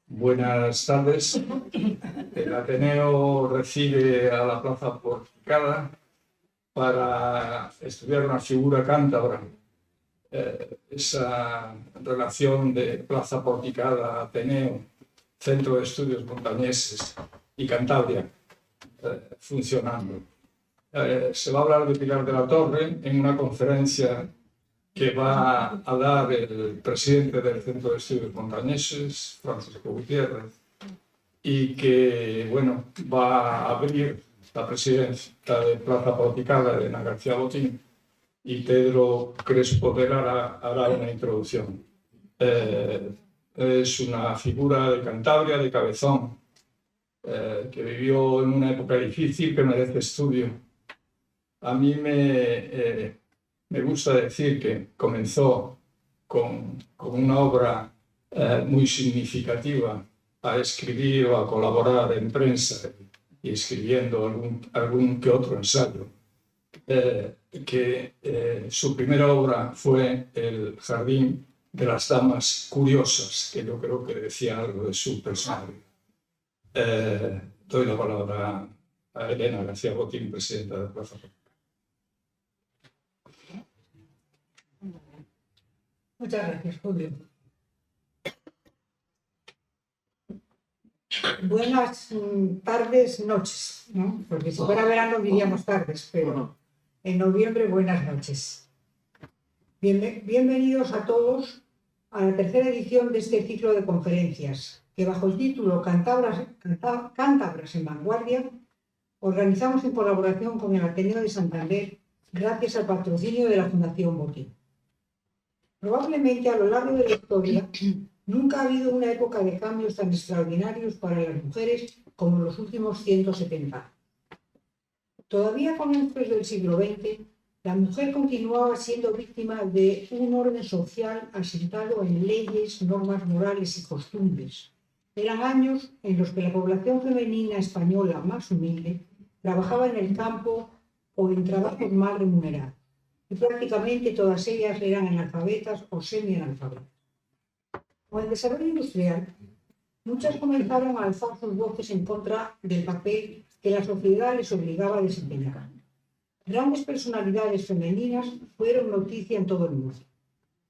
Buenas tardes. El Ateneo recibe a la Plaza Porticada para estudiar una figura cántabra. Esa relación de Plaza Porticada, Ateneo, Centro de Estudios Montañeses y Cantabria funcionando. Se va a hablar de Pilar de la Torre en una conferencia que va a dar el presidente del Centro de Estudios Montañeses, Francisco Gutiérrez, y que, bueno, va a abrir la presidencia de Plaza Porticada, Elena García Botín, y Pedro Crespo de Lara hará una introducción. Es una figura de Cantabria, de Cabezón, que vivió en una época difícil, que merece estudio. A mí me gusta decir que comenzó con una obra muy significativa a escribir o a colaborar en prensa y escribiendo algún que otro ensayo. Su primera obra fue El Jardín de las Damas Curiosas, que yo creo que decía algo de su personalidad. Doy la palabra a Elena García Botín, presidenta de Plaza Porticada. Muchas gracias, Julio. Buenas tardes, noches, ¿no? Porque si fuera verano diríamos tardes, pero en noviembre buenas noches. Bienvenidos a todos a la tercera edición de este ciclo de conferencias, que bajo el título Cántabras en Vanguardia, organizamos en colaboración con el Ateneo de Santander, gracias al patrocinio de la Fundación Botín. Probablemente a lo largo de la historia nunca ha habido una época de cambios tan extraordinarios para las mujeres como en los últimos 170 años. Todavía a comienzos del siglo XX, la mujer continuaba siendo víctima de un orden social asentado en leyes, normas morales y costumbres. Eran años en los que la población femenina española más humilde trabajaba en el campo o en trabajos mal remunerados, y prácticamente todas ellas eran analfabetas o semi-analfabetas. Con el desarrollo industrial, muchas comenzaron a alzar sus voces en contra del papel que la sociedad les obligaba a desempeñar. Grandes personalidades femeninas fueron noticia en todo el mundo.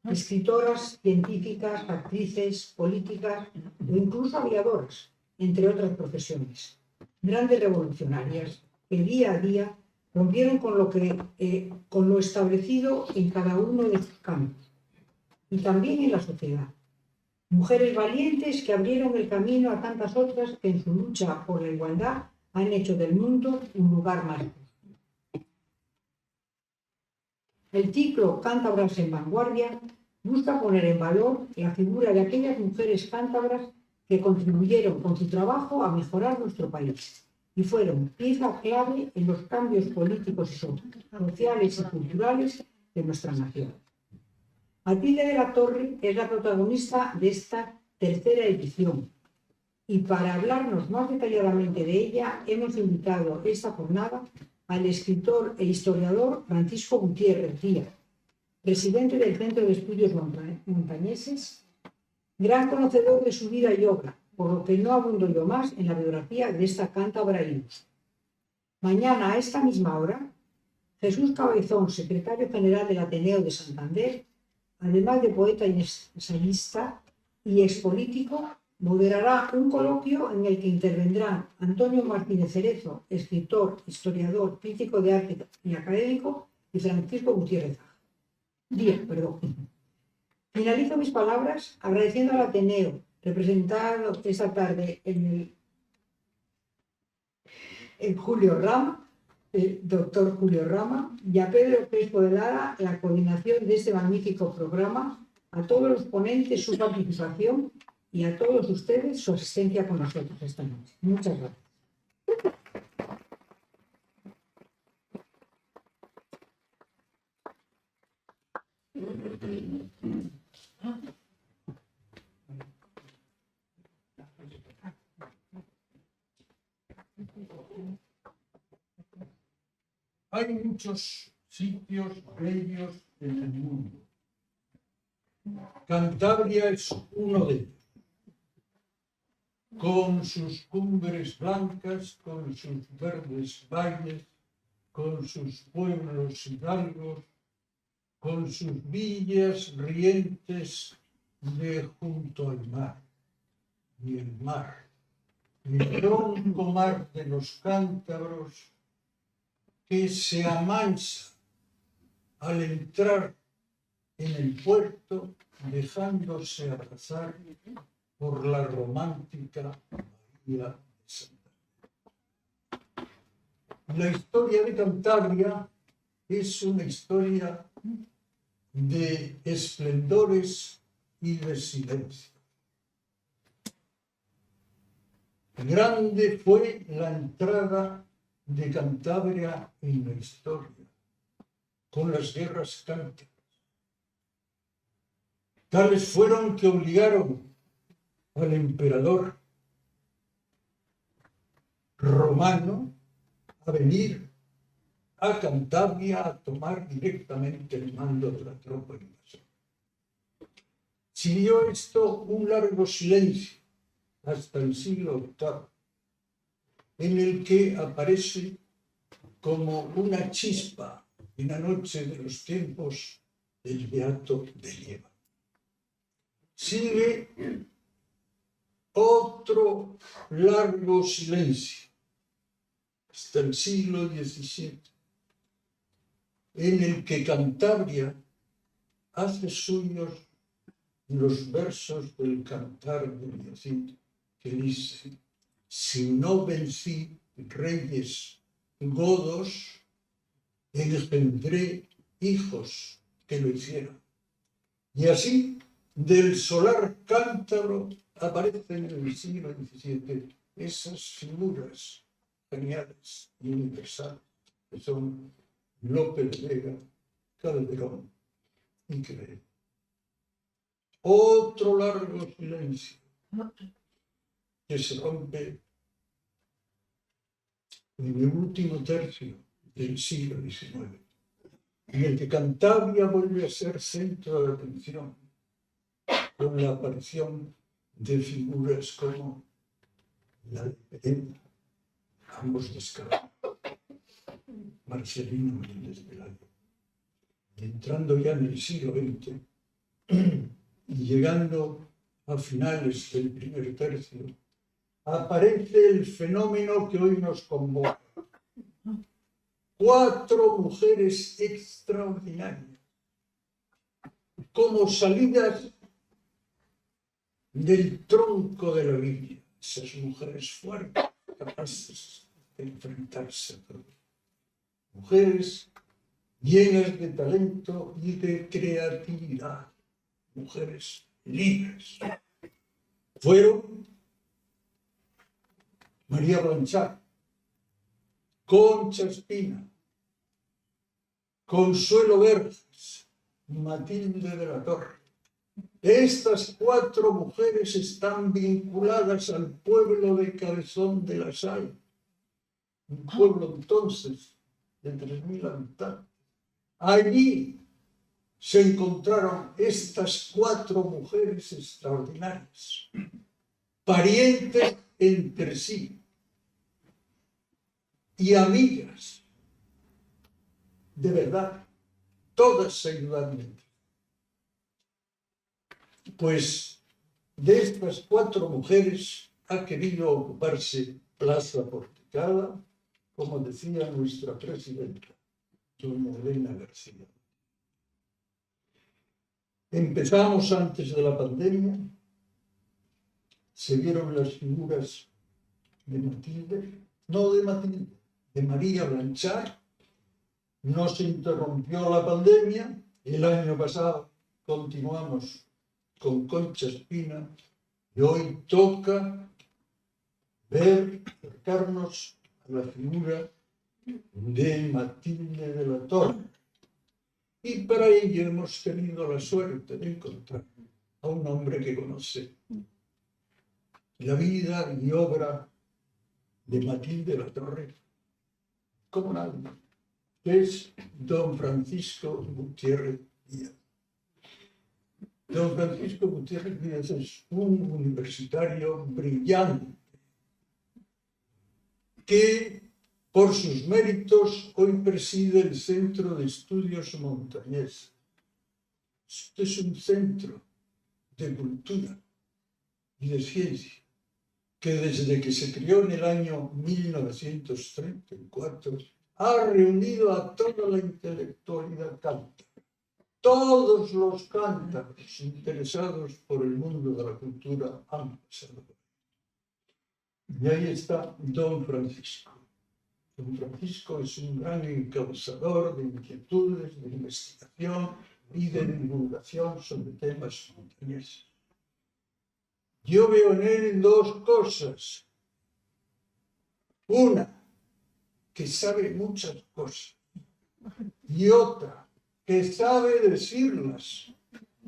Escritoras, científicas, actrices, políticas o incluso aviadoras, entre otras profesiones. Grandes revolucionarias que día a día rompieron con lo establecido en cada uno de sus campos y también en la sociedad. Mujeres valientes que abrieron el camino a tantas otras que en su lucha por la igualdad han hecho del mundo un lugar más justo. El ciclo Cántabras en Vanguardia busca poner en valor la figura de aquellas mujeres cántabras que contribuyeron con su trabajo a mejorar nuestro país y fueron pieza clave en los cambios políticos y sociales y culturales de nuestra nación. Matilde de la Torre es la protagonista de esta tercera edición y para hablarnos más detalladamente de ella hemos invitado esta jornada al escritor e historiador Francisco Gutiérrez Díaz, presidente del Centro de Estudios Montañeses, gran conocedor de su vida y obra, por lo que no abundo yo más en la biografía de esta cántabra ilustre. Mañana, a esta misma hora, Jesús Cabezón, secretario general del Ateneo de Santander, además de poeta y ensayista y expolítico, moderará un coloquio en el que intervendrán Antonio Martínez Cerezo, escritor, historiador, crítico de arte y académico, y Francisco Gutiérrez Díaz. Finalizo mis palabras agradeciendo al Ateneo, representado esta tarde en Julio Rama, el doctor Julio Rama, y a Pedro Crespo de Lara la coordinación de este magnífico programa, a todos los ponentes su participación y a todos ustedes su asistencia con nosotros esta noche. Muchas gracias. Hay muchos sitios bellos en el mundo. Cantabria es uno de ellos, con sus cumbres blancas, con sus verdes valles, con sus pueblos hidalgos, con sus villas rientes de junto al mar. Y el mar, el tronco mar de los cántabros, que se amansa al entrar en el puerto, dejándose abrazar por la romántica bahía de Santa María. La historia de Cantabria es una historia de esplendores y de silencio. Grande fue la entrada de Cantabria en la historia, con las guerras cántabras. Tales fueron que obligaron al emperador romano a venir a Cantabria a tomar directamente el mando de la tropa invasora. Siguió esto un largo silencio hasta el siglo VIII, en el que aparece como una chispa en la noche de los tiempos el beato de Liébana. Sigue otro largo silencio hasta el siglo XVII, en el que Cantabria hace suyos los versos del Cantar de Biocito, que dice: si no vencí reyes godos, engendré hijos que lo hicieron. Y así, del solar cántabro aparecen en el siglo XVII esas figuras geniales y universales que son Lope de Vega, Calderón y Quevedo. Otro largo silencio que se rompe en el último tercio del siglo XIX, en el que Cantabria vuelve a ser centro de atención, con la aparición de figuras como la de Pereda, ambos descalzos, Marcelino Méndez Pelayo. Y entrando ya en el siglo XX y llegando a finales del primer tercio, aparece el fenómeno que hoy nos convoca. 4 mujeres extraordinarias, como salidas del tronco de la Biblia, esas mujeres fuertes, capaces de enfrentarse a todo. Mujeres llenas de talento y de creatividad, mujeres libres. Fueron María Blanchard, Concha Espina, Consuelo Verges, Matilde de la Torre. Estas 4 mujeres están vinculadas al pueblo de Cabezón de la Sal, un pueblo entonces de 3.000 habitantes. Allí se encontraron estas 4 mujeres extraordinarias, parientes entre sí y amigas, de verdad, todas se ayudaban. Pues de estas 4 mujeres ha querido ocuparse Plaza Porticada, como decía nuestra presidenta, doña Elena García. Empezamos antes de la pandemia, se vieron las figuras de Matilde, no de Matilde, de María Blanchard. No se interrumpió la pandemia, el año pasado continuamos con Concha Espina y hoy toca acercarnos a la figura de Matilde de la Torre, Y para ello hemos tenido la suerte de encontrar a un hombre que conoce la vida y obra de Matilde de la Torre como nadie, que es don Francisco Gutiérrez Díaz. Don Francisco Gutiérrez Díaz es un universitario brillante que, por sus méritos, hoy preside el Centro de Estudios Montañés. Este es un centro de cultura y de ciencia que desde que se creó en el año 1934 ha reunido a toda la intelectualidad cántabra. Todos los cántabros interesados por el mundo de la cultura han pasado. Y ahí está don Francisco. Don Francisco es un gran encausador de inquietudes, de investigación y de divulgación sobre temas montañeses. Yo veo en él dos cosas. Una, que sabe muchas cosas. Y otra, que sabe decirlas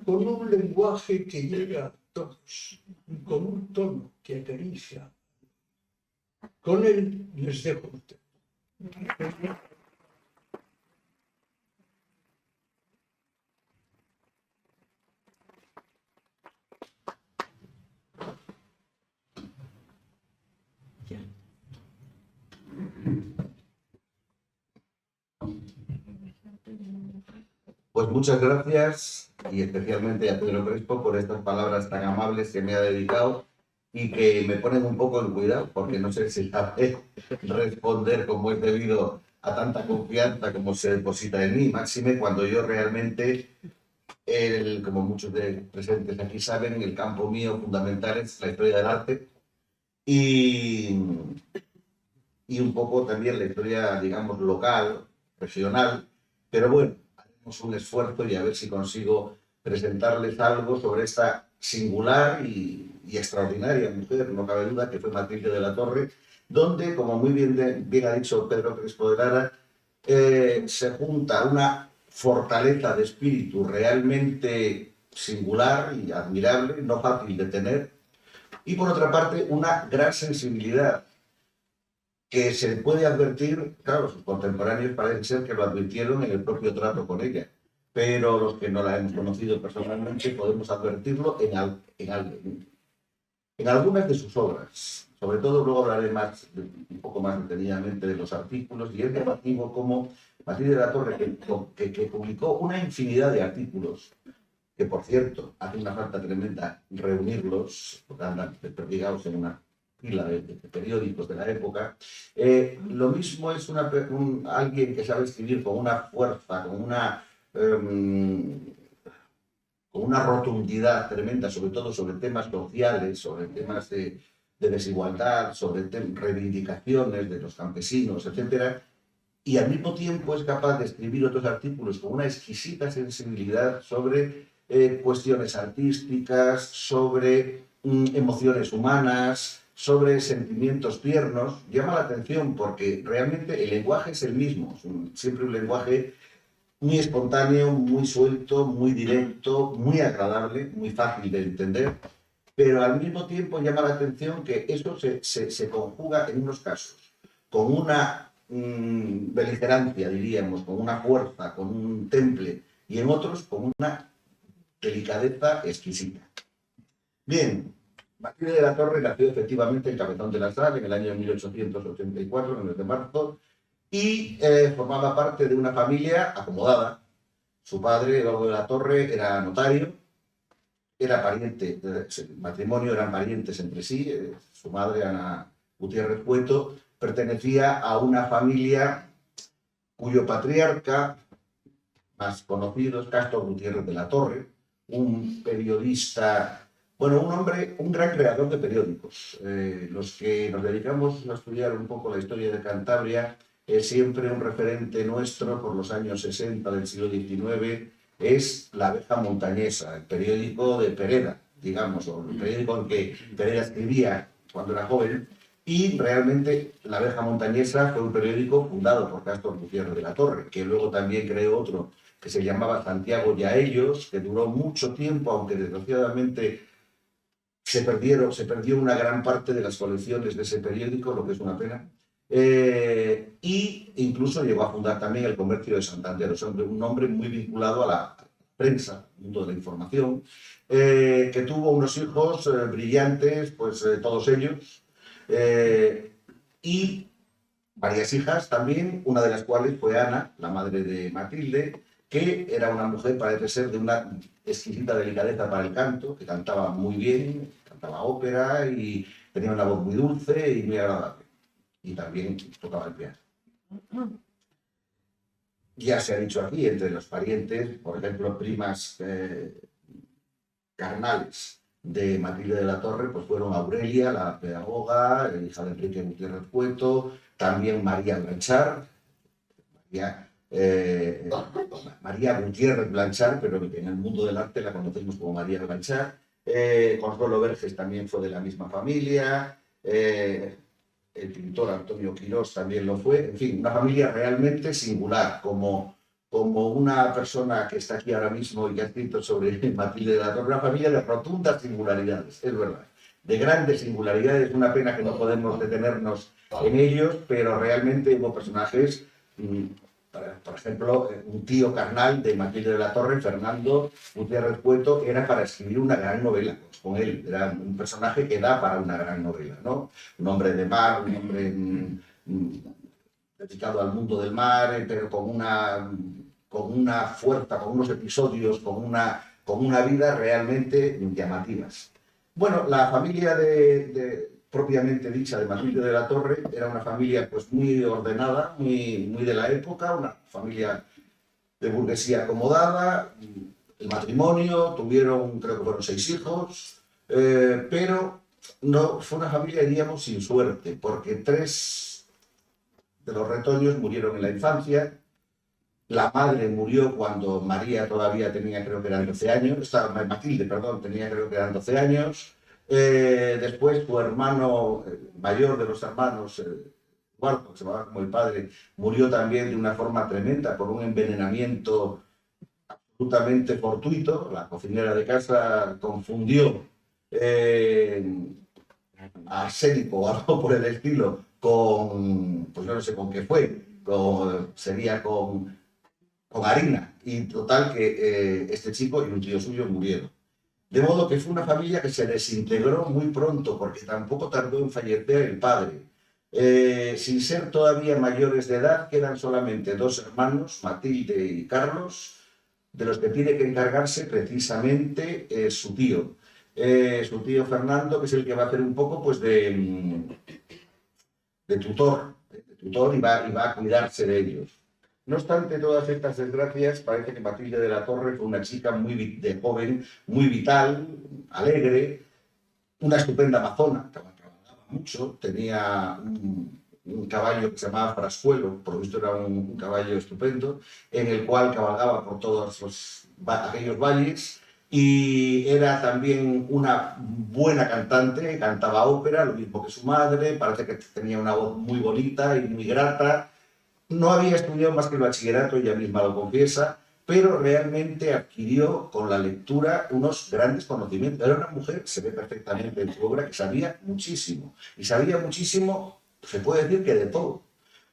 con un lenguaje que llega a todos y con un tono que acaricia. Con él les dejo a ustedes. Pues muchas gracias y especialmente a Pedro Crespo por estas palabras tan amables que me ha dedicado y que me ponen un poco en cuidado porque no sé si sabe responder como es debido a tanta confianza como se deposita en mí, máxime cuando yo realmente, como muchos de presentes aquí saben, el campo mío fundamental es la historia del arte y un poco también la historia, digamos, local, regional, pero bueno, haremos un esfuerzo y a ver si consigo presentarles algo sobre esta singular y extraordinaria mujer, no cabe duda, que fue Matilde de la Torre, donde, como muy bien ha dicho Pedro Crespo de Lara, se junta una fortaleza de espíritu realmente singular y admirable, no fácil de tener, y por otra parte una gran sensibilidad que se puede advertir, claro, sus contemporáneos parece ser que lo advirtieron en el propio trato con ella, pero los que no la hemos conocido personalmente podemos advertirlo en algunas de sus obras. Sobre todo luego hablaré un poco más detenidamente de los artículos, y es llamativo como Matilde de la Torre, que publicó una infinidad de artículos, que por cierto, hace una falta tremenda reunirlos, porque andan desperdigados en una pila de periódicos de la época. Lo mismo es alguien que sabe escribir con una fuerza, con una rotundidad tremenda, sobre todo sobre temas sociales, sobre temas de desigualdad, sobre reivindicaciones de los campesinos, etc. Y al mismo tiempo es capaz de escribir otros artículos con una exquisita sensibilidad sobre cuestiones artísticas, sobre emociones humanas, sobre sentimientos tiernos. Llama la atención porque realmente el lenguaje es el mismo, siempre un lenguaje muy espontáneo, muy suelto, muy directo, muy agradable, muy fácil de entender, pero al mismo tiempo llama la atención que esto se conjuga en unos casos con una beligerancia, diríamos, con una fuerza, con un temple, y en otros con una delicadeza exquisita. Bien, Matilde de la Torre nació efectivamente en Cabezón de la Sal en el año 1884, en el mes de marzo, y formaba parte de una familia acomodada. Su padre, Eduardo de la Torre, era notario, era pariente, el matrimonio eran parientes entre sí. Su madre, Ana Gutiérrez Cueto, pertenecía a una familia cuyo patriarca más conocido es Castro Gutiérrez de la Torre, un periodista, bueno, un gran creador de periódicos. Los que nos dedicamos a estudiar un poco la historia de Cantabria, siempre un referente nuestro por los años 60 del siglo XIX es La Abeja Montañesa, el periódico de Pereda, digamos, o el periódico en que Pereda escribía cuando era joven, Y realmente La Abeja Montañesa fue un periódico fundado por Castro Gutiérrez de la Torre, que luego también creó otro que se llamaba Santiago y a ellos, que duró mucho tiempo, aunque desgraciadamente se perdió una gran parte de las colecciones de ese periódico, lo que es una pena. Y incluso llegó a fundar también el Comercio de Santander, o sea, un hombre muy vinculado a la prensa, al mundo de la información, que tuvo unos hijos brillantes, pues todos ellos, y varias hijas también, una de las cuales fue Ana, la madre de Matilde, que era una mujer, parece ser, de una exquisita delicadeza para el canto, que cantaba muy bien, cantaba ópera y tenía una voz muy dulce y muy agradable. Y también tocaba el piano. Ya se ha dicho aquí, entre los parientes, por ejemplo, primas carnales de Matilde de la Torre, pues fueron Aurelia, la pedagoga, hija de Enrique Gutiérrez Cueto, también María Blanchard, María Gutiérrez Blanchard, pero en el mundo del arte la conocemos como María Blanchard. Consuelo Verges también fue de la misma familia, el pintor Antonio Quirós también lo fue. En fin, una familia realmente singular, como una persona que está aquí ahora mismo y que ha escrito sobre Matilde de la Torre, una familia de rotundas singularidades, es verdad, de grandes singularidades. Una pena que no podemos detenernos en ellos, pero realmente hubo personajes, por ejemplo, un tío carnal de Matilde de la Torre, Fernando Gutiérrez Cueto, era para escribir una gran novela con él. Era un personaje que da para una gran novela, ¿no? Un hombre de mar, un hombre dedicado al mundo del mar, pero con una fuerza, con unos episodios, con una vida realmente llamativas. Bueno, la familia propiamente dicha de Matilde de la Torre era una familia pues muy ordenada, muy de la época, una familia de burguesía acomodada. El matrimonio, tuvieron, creo que fueron 6 hijos, pero no fue una familia, diríamos, sin suerte, porque 3 de los retoños murieron en la infancia. La madre murió cuando María todavía tenía, creo que eran 12 años, Matilde, perdón, tenía, creo que eran 12 años. Después su hermano mayor de los hermanos, Eduardo, que se llamaba como el padre, murió también de una forma tremenda por un envenenamiento absolutamente fortuito. La cocinera de casa confundió arsénico o algo por el estilo con, pues yo no sé con qué fue, sería con harina, y total que este chico y un tío suyo murieron. De modo que fue una familia que se desintegró muy pronto, porque tampoco tardó en fallecer el padre. Sin ser todavía mayores de edad, quedan solamente 2 hermanos, Matilde y Carlos, de los que tiene que encargarse precisamente su tío Fernando, que es el que va a hacer un poco pues de tutor y va a cuidarse de ellos. No obstante todas estas desgracias, parece que Matilde de la Torre fue una chica de joven, muy vital, alegre, una estupenda amazona, cabalgaba mucho, tenía un caballo que se llamaba Frascuelo, por lo visto era un caballo estupendo, en el cual cabalgaba por todos aquellos valles, y era también una buena cantante, cantaba ópera, lo mismo que su madre, parece que tenía una voz muy bonita y muy grata. No había estudiado más que el bachillerato, ella misma lo confiesa, pero realmente adquirió con la lectura unos grandes conocimientos. Era una mujer, se ve perfectamente en su obra, que sabía muchísimo. Y sabía muchísimo, se puede decir que de todo.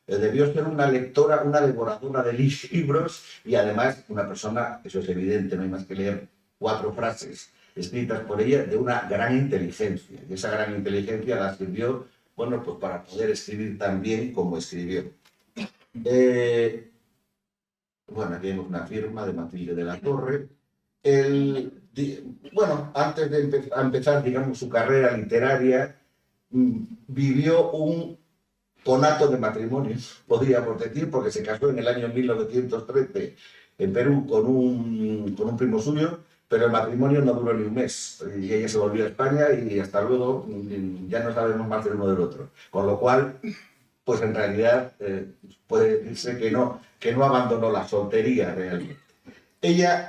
Debió ser una lectora, una devoradora de libros, y además una persona, eso es evidente, no hay más que leer 4 frases escritas por ella, de una gran inteligencia. Y esa gran inteligencia la sirvió, bueno, pues para poder escribir tan bien como escribió. Bueno, aquí hay una firma de Matilde de la Torre. Bueno, antes de empezar, digamos, su carrera literaria, vivió un conato de matrimonio, podríamos decir, porque se casó en el año 1913 en Perú con un primo suyo, pero el matrimonio no duró ni un mes, y ella se volvió a España y hasta luego ya no sabemos más del uno del otro. Con lo cual, pues en realidad puede decirse que no abandonó la soltería realmente. Ella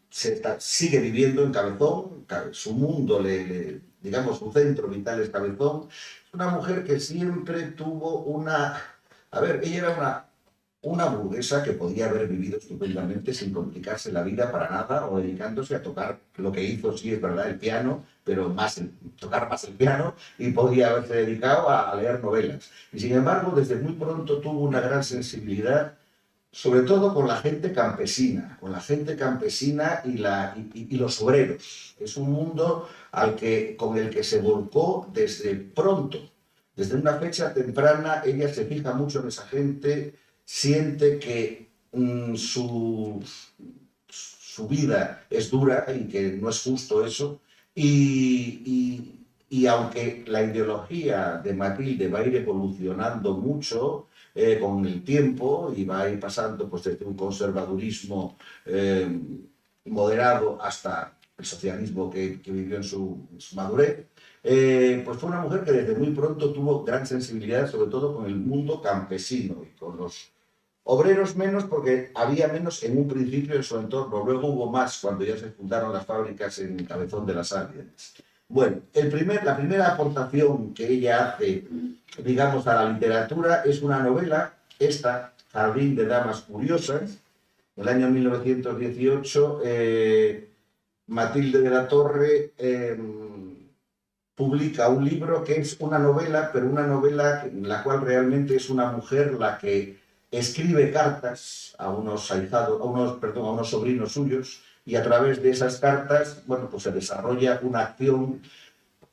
sigue viviendo en Cabezón, su mundo, digamos, su centro vital es Cabezón. una mujer que siempre tuvo una... A ver, ella era una burguesa que podía haber vivido estupendamente sin complicarse la vida para nada o dedicándose a tocar lo que hizo, sí es verdad, el piano, pero tocar más el piano, y podía haberse dedicado a leer novelas. Y sin embargo, desde muy pronto tuvo una gran sensibilidad, sobre todo con la gente campesina y los obreros. Es un mundo con el que se volcó desde pronto. Desde una fecha temprana, ella se fija mucho en esa gente, siente que su vida es dura y que no es justo eso, y aunque la ideología de Matilde va a ir evolucionando mucho con el tiempo y va a ir pasando pues, desde un conservadurismo moderado hasta el socialismo que vivió en su madurez, pues fue una mujer que desde muy pronto tuvo gran sensibilidad, sobre todo con el mundo campesino y con los obreros menos, porque había menos en un principio en su entorno. Luego hubo más cuando ya se fundaron las fábricas en Cabezón de las Ángeles. Bueno, la primera aportación que ella hace, digamos, a la literatura es una novela, esta, Jardín de Damas Curiosas. En el año 1918, Matilde de la Torre publica un libro que es una novela, pero una novela en la cual realmente es una mujer la que escribe cartas a unos sobrinos suyos, y a través de esas cartas, bueno, pues se desarrolla una acción,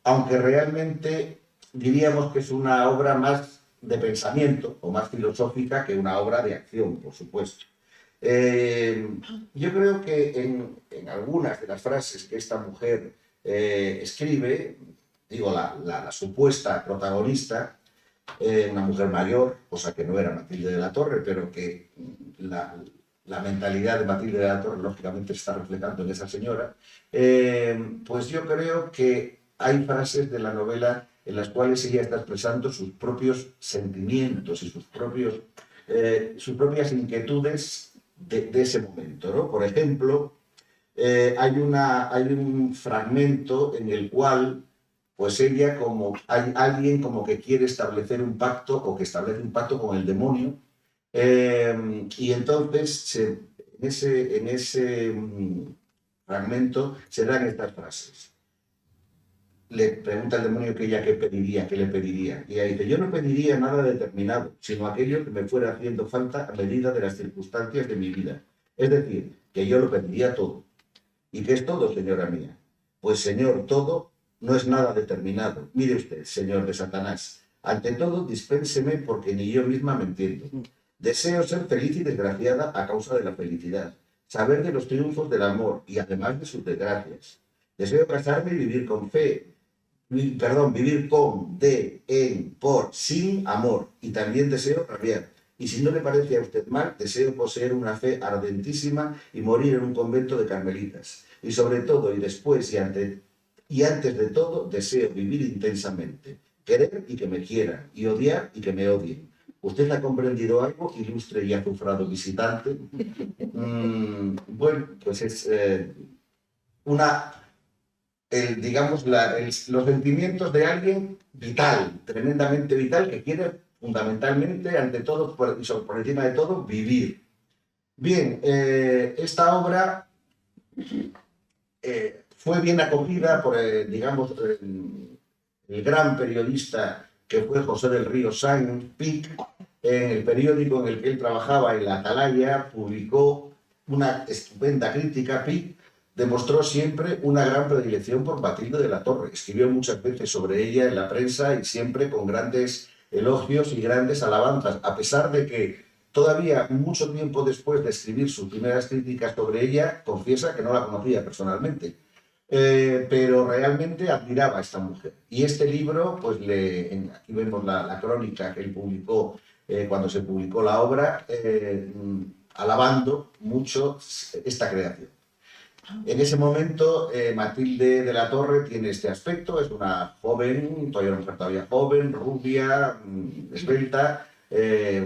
aunque realmente diríamos que es una obra más de pensamiento o más filosófica que una obra de acción, por supuesto. Yo creo que en algunas de las frases que esta mujer escribe, digo, la supuesta protagonista, una mujer mayor, cosa que no era Matilde de la Torre, pero que la mentalidad de Matilde de la Torre lógicamente está reflejando en esa señora, pues yo creo que hay frases de la novela en las cuales ella está expresando sus propios sentimientos y sus propias inquietudes de ese momento, ¿no? Por ejemplo, hay un fragmento en el cual pues ella, como hay alguien como que quiere establecer un pacto o que establece un pacto con el demonio, y entonces en ese fragmento se dan estas frases. Le pregunta el demonio que ella qué le pediría, y ella dice: yo no pediría nada determinado, sino aquello que me fuera haciendo falta a medida de las circunstancias de mi vida. Es decir, que yo lo pediría todo. ¿Y qué es todo, señora mía? Pues, señor, todo no es nada determinado. Mire usted, señor de Satanás, ante todo dispénseme, porque ni yo misma me entiendo. Deseo ser feliz y desgraciada a causa de la felicidad, saber de los triunfos del amor y además de sus desgracias. Deseo casarme y vivir con vivir con, por, sin amor, y también deseo rabiar. Y si no le parece a usted mal, deseo poseer una fe ardentísima y morir en un convento de carmelitas. Y sobre todo, y después, y antes de todo, deseo vivir intensamente, querer y que me quieran, y odiar y que me odien. ¿Usted ha comprendido algo, ilustre y azufrado visitante? Bueno, pues es los sentimientos de alguien vital, tremendamente vital, que quiere fundamentalmente, ante todo, por encima de todo, vivir. Bien, esta obra fue bien acogida por, digamos, el gran periodista que fue José del Río Sáenz Pich. En el periódico en el que él trabajaba, en La Atalaya, publicó una estupenda crítica. Pich demostró siempre una gran predilección por Matilde de la Torre. Escribió muchas veces sobre ella en la prensa y siempre con grandes elogios y grandes alabanzas, a pesar de que todavía mucho tiempo después de escribir sus primeras críticas sobre ella, confiesa que no la conocía personalmente. Pero realmente admiraba a esta mujer. Y este libro, pues aquí vemos la crónica que él publicó cuando se publicó la obra, alabando mucho esta creación. En ese momento, Matilde de la Torre tiene este aspecto: es una joven, todavía joven, rubia, esbelta,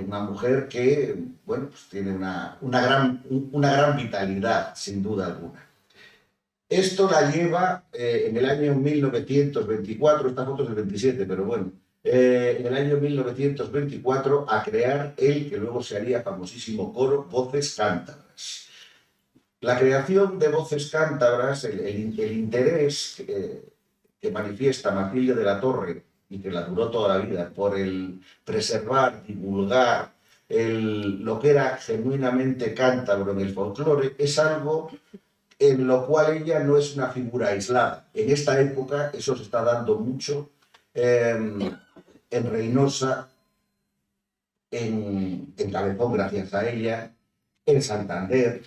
una mujer que, bueno, pues tiene una gran vitalidad, sin duda alguna. Esto la lleva en el año 1924, esta foto es del 27, pero bueno, en el año 1924 a crear el que luego se haría famosísimo coro Voces Cántabras. La creación de Voces Cántabras, el interés que manifiesta Matilde de la Torre, y que la duró toda la vida, por el preservar, divulgar lo que era genuinamente cántabro en el folclore, es algo en lo cual ella no es una figura aislada. En esta época eso se está dando mucho en Reynosa, en Cabezón, gracias a ella, en Santander,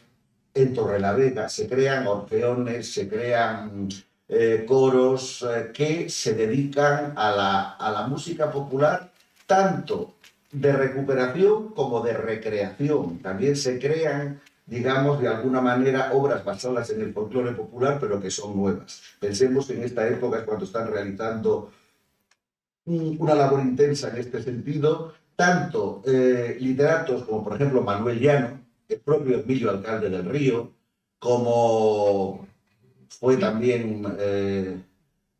en Torrelavega. Se crean orfeones, se crean coros que se dedican a la música popular, tanto de recuperación como de recreación. También se crean, digamos, de alguna manera, obras basadas en el folclore popular, pero que son nuevas. Pensemos que en esta época es cuando están realizando una labor intensa en este sentido, tanto literatos como, por ejemplo, Manuel Llano, el propio Emilio Alcalde del Río, como fue también,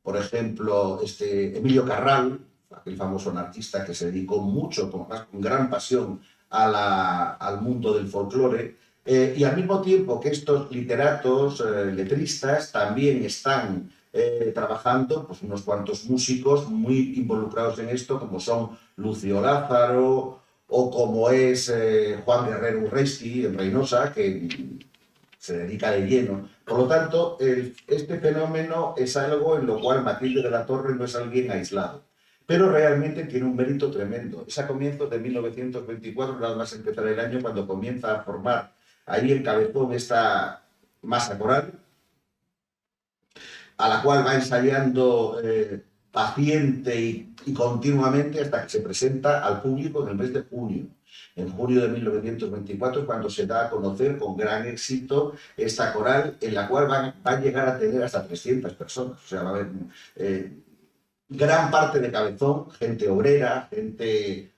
por ejemplo, Emilio Carral, aquel famoso anarquista que se dedicó mucho, con gran pasión, al mundo del folclore, y al mismo tiempo que estos literatos, letristas, también están trabajando pues, unos cuantos músicos muy involucrados en esto, como son Lucio Lázaro o como es Juan Guerrero Urresti en Reynosa, que se dedica de lleno. Por lo tanto, este fenómeno es algo en lo cual Matilde de la Torre no es alguien aislado, pero realmente tiene un mérito tremendo. Es a comienzos de 1924, nada más empezar el año, cuando comienza a formar ahí en Cabezón esta masa coral, a la cual va ensayando paciente y continuamente hasta que se presenta al público en el mes de junio. En junio de 1924 es cuando se da a conocer con gran éxito esta coral, en la cual va a llegar a tener hasta 300 personas. O sea, va a haber gran parte de Cabezón, gente obrera, gente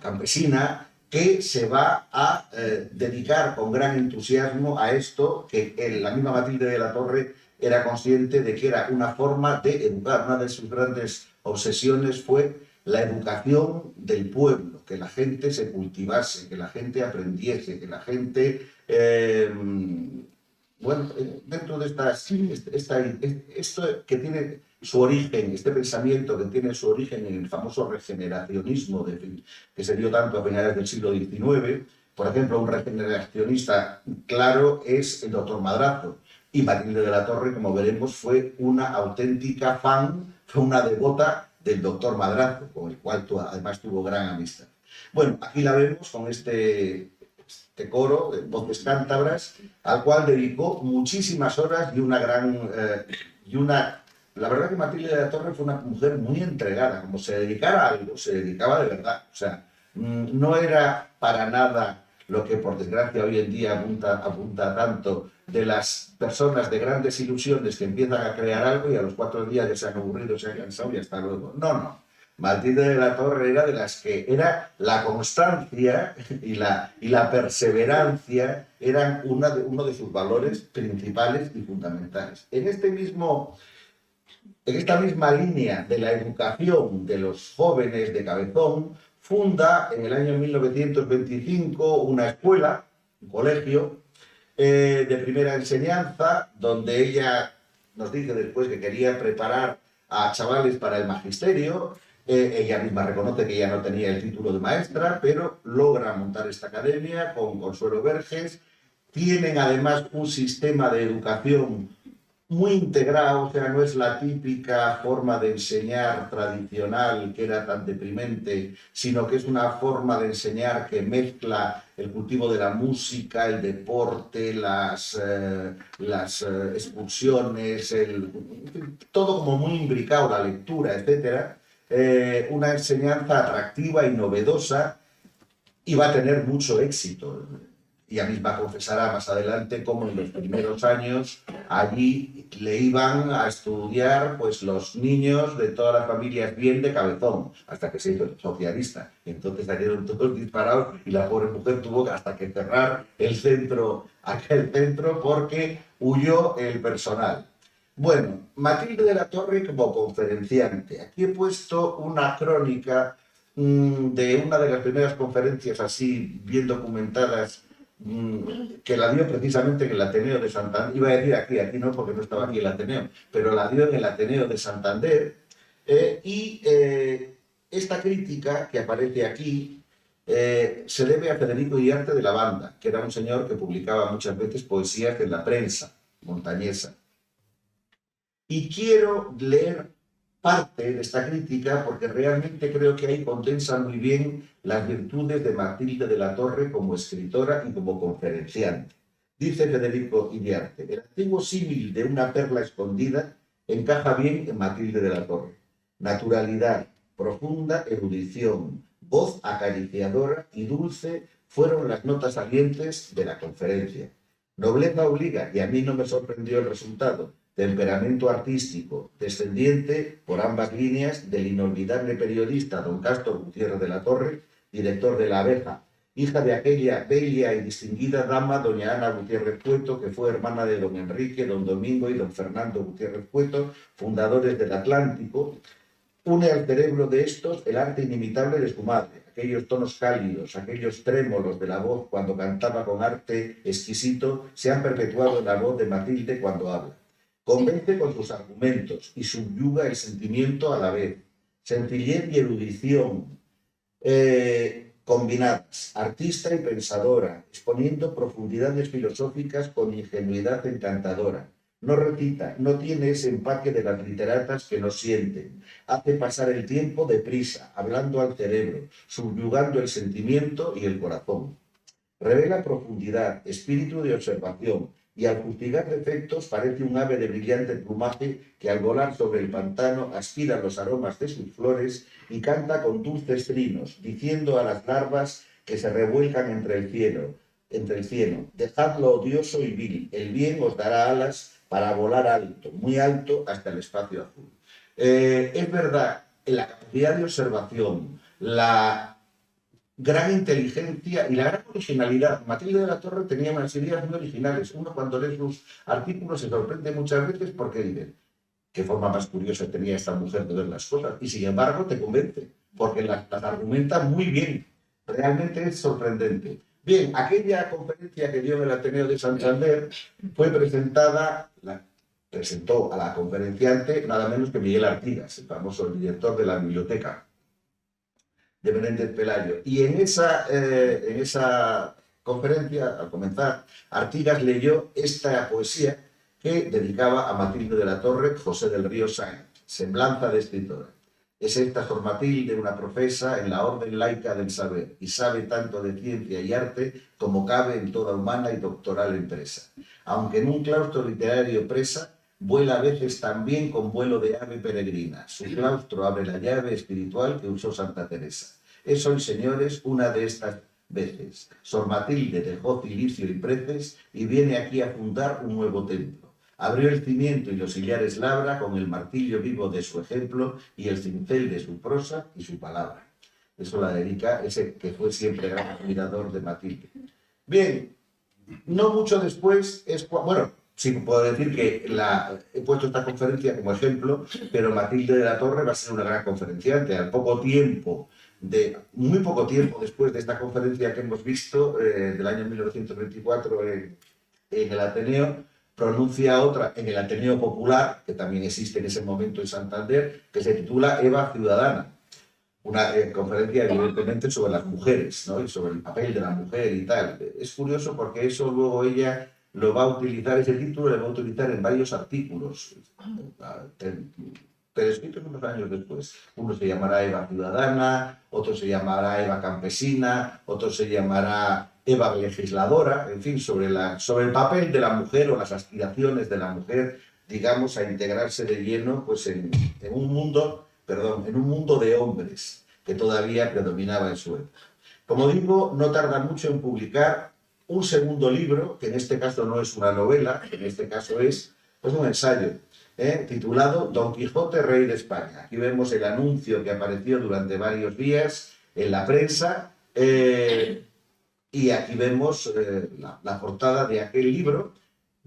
campesina, que se va a dedicar con gran entusiasmo a esto, que la misma Matilde de la Torre era consciente de que era una forma de educar. Una de sus grandes obsesiones fue la educación del pueblo, que la gente se cultivase, que la gente aprendiese, que la gente, dentro de esto que tiene su origen, este pensamiento que tiene su origen en el famoso regeneracionismo que se dio tanto a finales del siglo XIX. Por ejemplo, un regeneracionista claro es el doctor Madrazo, y Matilde de la Torre, como veremos, fue una auténtica fan, fue una devota del doctor Madrazo, con el cual además tuvo gran amistad. Bueno, aquí la vemos con este coro de Voces Cántabras, al cual dedicó muchísimas horas y una gran... La verdad que Matilde de la Torre fue una mujer muy entregada. Como se dedicara a algo, se dedicaba de verdad. O sea, no era para nada lo que por desgracia hoy en día apunta tanto de las personas de grandes ilusiones que empiezan a crear algo y a los 4 días ya se han aburrido, se han cansado y hasta luego. No, no. Matilde de la Torre era de las que era la constancia y la perseverancia eran uno de sus valores principales y fundamentales. En esta misma línea de la educación de los jóvenes de Cabezón, funda en el año 1925 una escuela, un colegio de primera enseñanza, donde ella nos dice después que quería preparar a chavales para el magisterio. Ella misma reconoce que ya no tenía el título de maestra, pero logra montar esta academia con Consuelo Verges. Tienen además un sistema de educación muy integrado, o sea, no es la típica forma de enseñar tradicional que era tan deprimente, sino que es una forma de enseñar que mezcla el cultivo de la música, el deporte, las excursiones, todo como muy imbricado, la lectura, etc. Una enseñanza atractiva y novedosa, y va a tener mucho éxito. Ella misma confesará más adelante cómo en los primeros años allí le iban a estudiar pues, los niños de todas las familias bien de Cabezón, hasta que se hizo socialista. Entonces salieron todos disparados y la pobre mujer tuvo hasta que cerrar aquel centro, porque huyó el personal. Bueno, Matilde de la Torre como conferenciante. Aquí he puesto una crónica de una de las primeras conferencias así bien documentadas que la dio precisamente en el Ateneo de Santander. Iba a decir aquí no porque no estaba aquí el Ateneo, pero la dio en el Ateneo de Santander. Esta crítica que aparece aquí se debe a Federico Iriarte de la Banda, que era un señor que publicaba muchas veces poesías en la prensa montañesa. Y quiero leer parte de esta crítica porque realmente creo que ahí condensa muy bien las virtudes de Matilde de la Torre como escritora y como conferenciante. Dice Federico Iriarte: el antiguo símil de una perla escondida encaja bien en Matilde de la Torre. Naturalidad, profunda erudición, voz acariciadora y dulce fueron las notas salientes de la conferencia. Nobleza obliga, y a mí no me sorprendió el resultado. Temperamento artístico, descendiente por ambas líneas del inolvidable periodista don Cástor Gutiérrez de la Torre, director de La Abeja, hija de aquella bella y distinguida dama doña Ana Gutiérrez Cueto, que fue hermana de don Enrique, don Domingo y don Fernando Gutiérrez Cueto, fundadores del Atlántico. Une al cerebro de estos el arte inimitable de su madre, aquellos tonos cálidos, aquellos trémolos de la voz cuando cantaba con arte exquisito, se han perpetuado en la voz de Matilde cuando habla. Convence con sus argumentos y subyuga el sentimiento a la vez. Sencillez y erudición combinadas, artista y pensadora, exponiendo profundidades filosóficas con ingenuidad encantadora. No recita, no tiene ese empaque de las literatas que no sienten. Hace pasar el tiempo deprisa, hablando al cerebro, subyugando el sentimiento y el corazón. Revela profundidad, espíritu de observación, y al fustigar defectos parece un ave de brillante plumaje que al volar sobre el pantano aspira los aromas de sus flores y canta con dulces trinos, diciendo a las larvas que se revuelcan entre el cielo, dejad lo odioso y vil, el bien os dará alas para volar alto, muy alto, hasta el espacio azul. Es verdad, en la capacidad de observación, la gran inteligencia y la gran originalidad. Matilde de la Torre tenía unas ideas muy originales. Uno cuando lee sus artículos se sorprende muchas veces porque dice: qué forma más curiosa tenía esta mujer de ver las cosas. Y sin embargo te convence, porque las argumenta muy bien. Realmente es sorprendente. Bien, aquella conferencia que dio en el Ateneo de Santander fue presentó a la conferenciante nada menos que Miguel Artigas, el famoso director de la biblioteca de Menéndez Pelayo. Y en esa conferencia, al comenzar, Artigas leyó esta poesía que dedicaba a Matilde de la Torre, José del Río Sáenz, Semblanza de escritora. Es esta Sor Matilde una profesa en la orden laica del saber y sabe tanto de ciencia y arte como cabe en toda humana y doctoral empresa. Aunque en un claustro literario presa, vuela a veces también con vuelo de ave peregrina. Su claustro abre la llave espiritual que usó Santa Teresa. Es hoy, señores, una de estas veces. Sor Matilde dejó cilicio y preces y viene aquí a fundar un nuevo templo. Abrió el cimiento y los sillares labra con el martillo vivo de su ejemplo y el cincel de su prosa y su palabra. Eso la dedica ese que fue siempre gran admirador de Matilde. Bien, no mucho después sí puedo decir que he puesto esta conferencia como ejemplo, pero Matilde de la Torre va a ser una gran conferenciante. Muy poco tiempo después de esta conferencia que hemos visto, del año 1924 en el Ateneo, pronuncia otra en el Ateneo Popular, que también existe en ese momento en Santander, que se titula Eva Ciudadana. Una conferencia evidentemente sobre las mujeres, ¿no? Y sobre el papel de la mujer y tal. Es curioso porque eso luego ella lo va a utilizar, ese título lo va a utilizar en varios artículos, pero escritos unos años después. Uno se llamará Eva Ciudadana, otro se llamará Eva Campesina, otro se llamará Eva Legisladora, en fin, sobre el papel de la mujer o las aspiraciones de la mujer, digamos, a integrarse de lleno pues, en un mundo de hombres que todavía predominaba en su época. Como digo, no tarda mucho en publicar un segundo libro, que en este caso no es una novela, en este caso es un ensayo, titulado Don Quijote, Rey de España. Aquí vemos el anuncio que apareció durante varios días en la prensa, y aquí vemos la portada de aquel libro,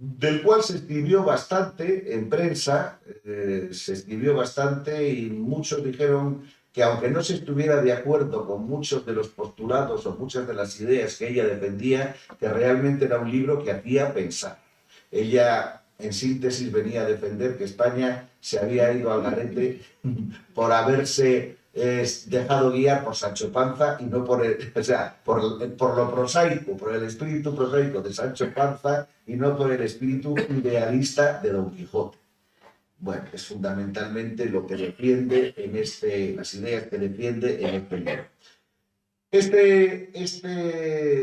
del cual se escribió bastante en prensa, se escribió bastante y muchos dijeron que aunque no se estuviera de acuerdo con muchos de los postulados o muchas de las ideas que ella defendía, que realmente era un libro que hacía pensar. Ella, en síntesis, venía a defender que España se había ido al garete por haberse dejado guiar por Sancho Panza y no por por lo prosaico, por el espíritu prosaico de Sancho Panza y no por el espíritu idealista de Don Quijote. Bueno, es fundamentalmente lo que defiende las ideas que defiende en este libro.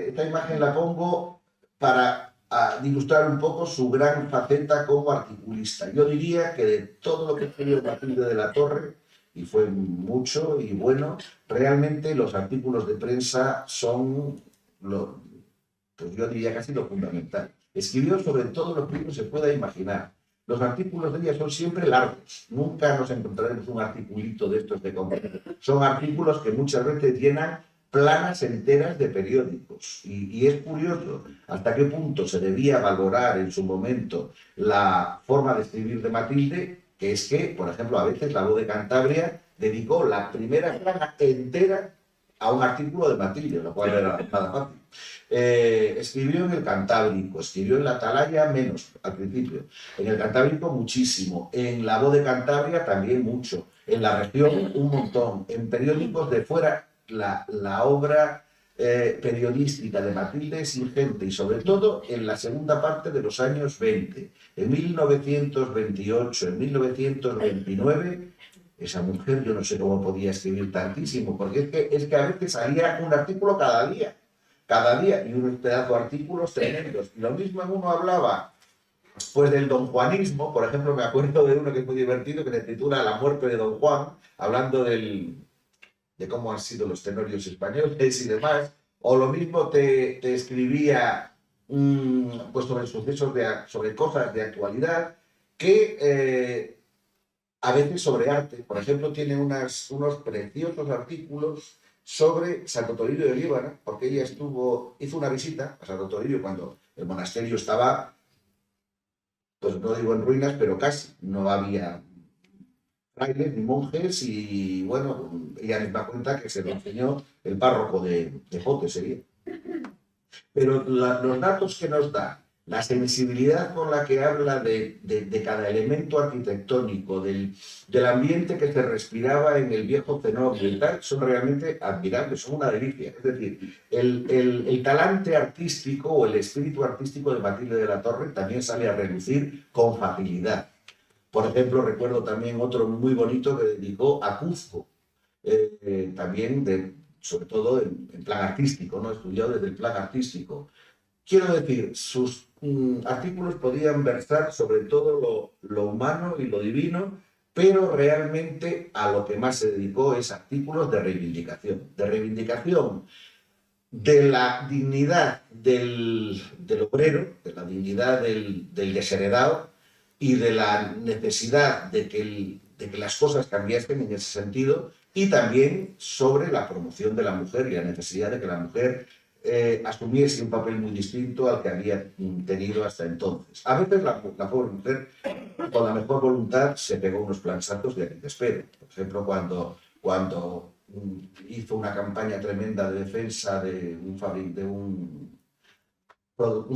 Esta imagen la pongo para ilustrar un poco su gran faceta como articulista. Yo diría que de todo lo que escribió Matilde de la Torre, y fue mucho y bueno, realmente los artículos de prensa son, pues yo diría casi lo fundamental. Escribió sobre todo lo que uno se pueda imaginar. Los artículos de ella son siempre largos. Nunca nos encontraremos un articulito de estos de conversación. Son artículos que muchas veces llenan planas enteras de periódicos. Y es curioso hasta qué punto se debía valorar en su momento la forma de escribir de Matilde, que es que, por ejemplo, a veces La Voz de Cantabria dedicó la primera plana entera a un artículo de Matilde, lo cual era nada fácil. Escribió en el Cantábrico, escribió en la Atalaya menos al principio, en el Cantábrico muchísimo, en La Voz de Cantabria también mucho, en La Región un montón, en periódicos de fuera la obra periodística de Matilde es ingente y sobre todo en la segunda parte de los años 20, en 1928, en 1929. Esa mujer, yo no sé cómo podía escribir tantísimo, porque es que a veces salía un artículo cada día, y unos pedazos de artículos tremendos. Y lo mismo en uno hablaba, pues del donjuanismo, por ejemplo, me acuerdo de uno que es muy divertido, que se titula La muerte de Don Juan, hablando de cómo han sido los tenorios españoles y demás, o lo mismo te escribía pues sobre sucesos, sobre cosas de actualidad, que a veces sobre arte. Por ejemplo, tiene unos preciosos artículos sobre Santo Toribio de Líbana, porque ella hizo una visita a Santo Toribio cuando el monasterio estaba, pues no digo en ruinas, pero casi. No había frailes ni monjes y, bueno, ella les da cuenta que se lo enseñó el párroco de Jote, sería. Pero los datos que nos da, la sensibilidad con la que habla de cada elemento arquitectónico, del ambiente que se respiraba en el viejo cenobio y tal, son realmente admirables, son una delicia. Es decir, el talante artístico o el espíritu artístico de Matilde de la Torre también sale a relucir con facilidad. Por ejemplo, recuerdo también otro muy bonito que dedicó a Cuzco, también sobre todo en plan artístico, ¿no? Estudiado desde el plan artístico. Quiero decir, sus artículos podían versar sobre todo lo humano y lo divino, pero realmente a lo que más se dedicó es artículos de reivindicación de la dignidad del obrero, de la dignidad del desheredado y de la necesidad de que las cosas cambiasen en ese sentido, y también sobre la promoción de la mujer y la necesidad de que la mujer asumiese un papel muy distinto al que había tenido hasta entonces. A veces la pobre mujer, con la mejor voluntad, se pegó unos planchazos de aquí te espero. Por ejemplo, cuando hizo una campaña tremenda de defensa de un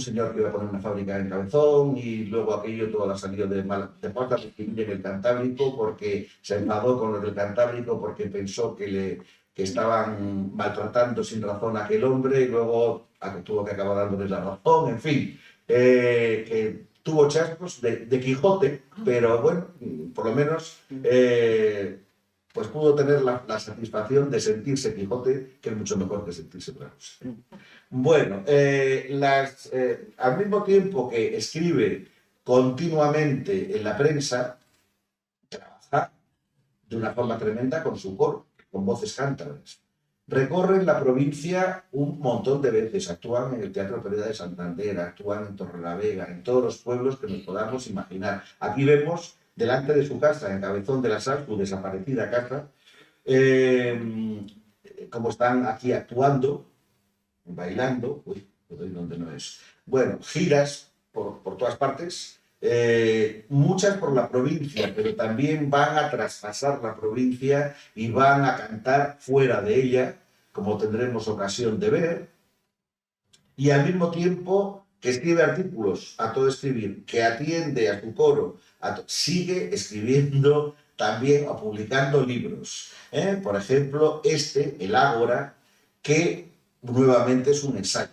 señor que iba a poner una fábrica en Cabezón, y luego aquello todo ha salido de falta de escribir en el Cantábrico, porque se enfadó con los del Cantábrico porque pensó que estaban maltratando sin razón a aquel hombre, y luego tuvo que acabar dándoles la razón, en fin, que tuvo chascos de Quijote, pero bueno, por lo menos pues pudo tener la satisfacción de sentirse Quijote, que es mucho mejor que sentirse Bravos. Bueno, al mismo tiempo que escribe continuamente en la prensa, trabaja de una forma tremenda con su coro, con voces cántabras. Recorren la provincia un montón de veces, actúan en el Teatro Pereda de Santander, actúan en Torrelavega, en todos los pueblos que nos podamos imaginar. Aquí vemos, delante de su casa, en Cabezón de la Sal, su desaparecida casa, como están aquí actuando, bailando, donde no es. Bueno, giras por todas partes, muchas por la provincia, pero también van a traspasar la provincia y van a cantar fuera de ella, como tendremos ocasión de ver, y al mismo tiempo que escribe artículos a todo escribir, que atiende a su coro, sigue escribiendo también o publicando libros. Por ejemplo, el Ágora, que nuevamente es un ensayo,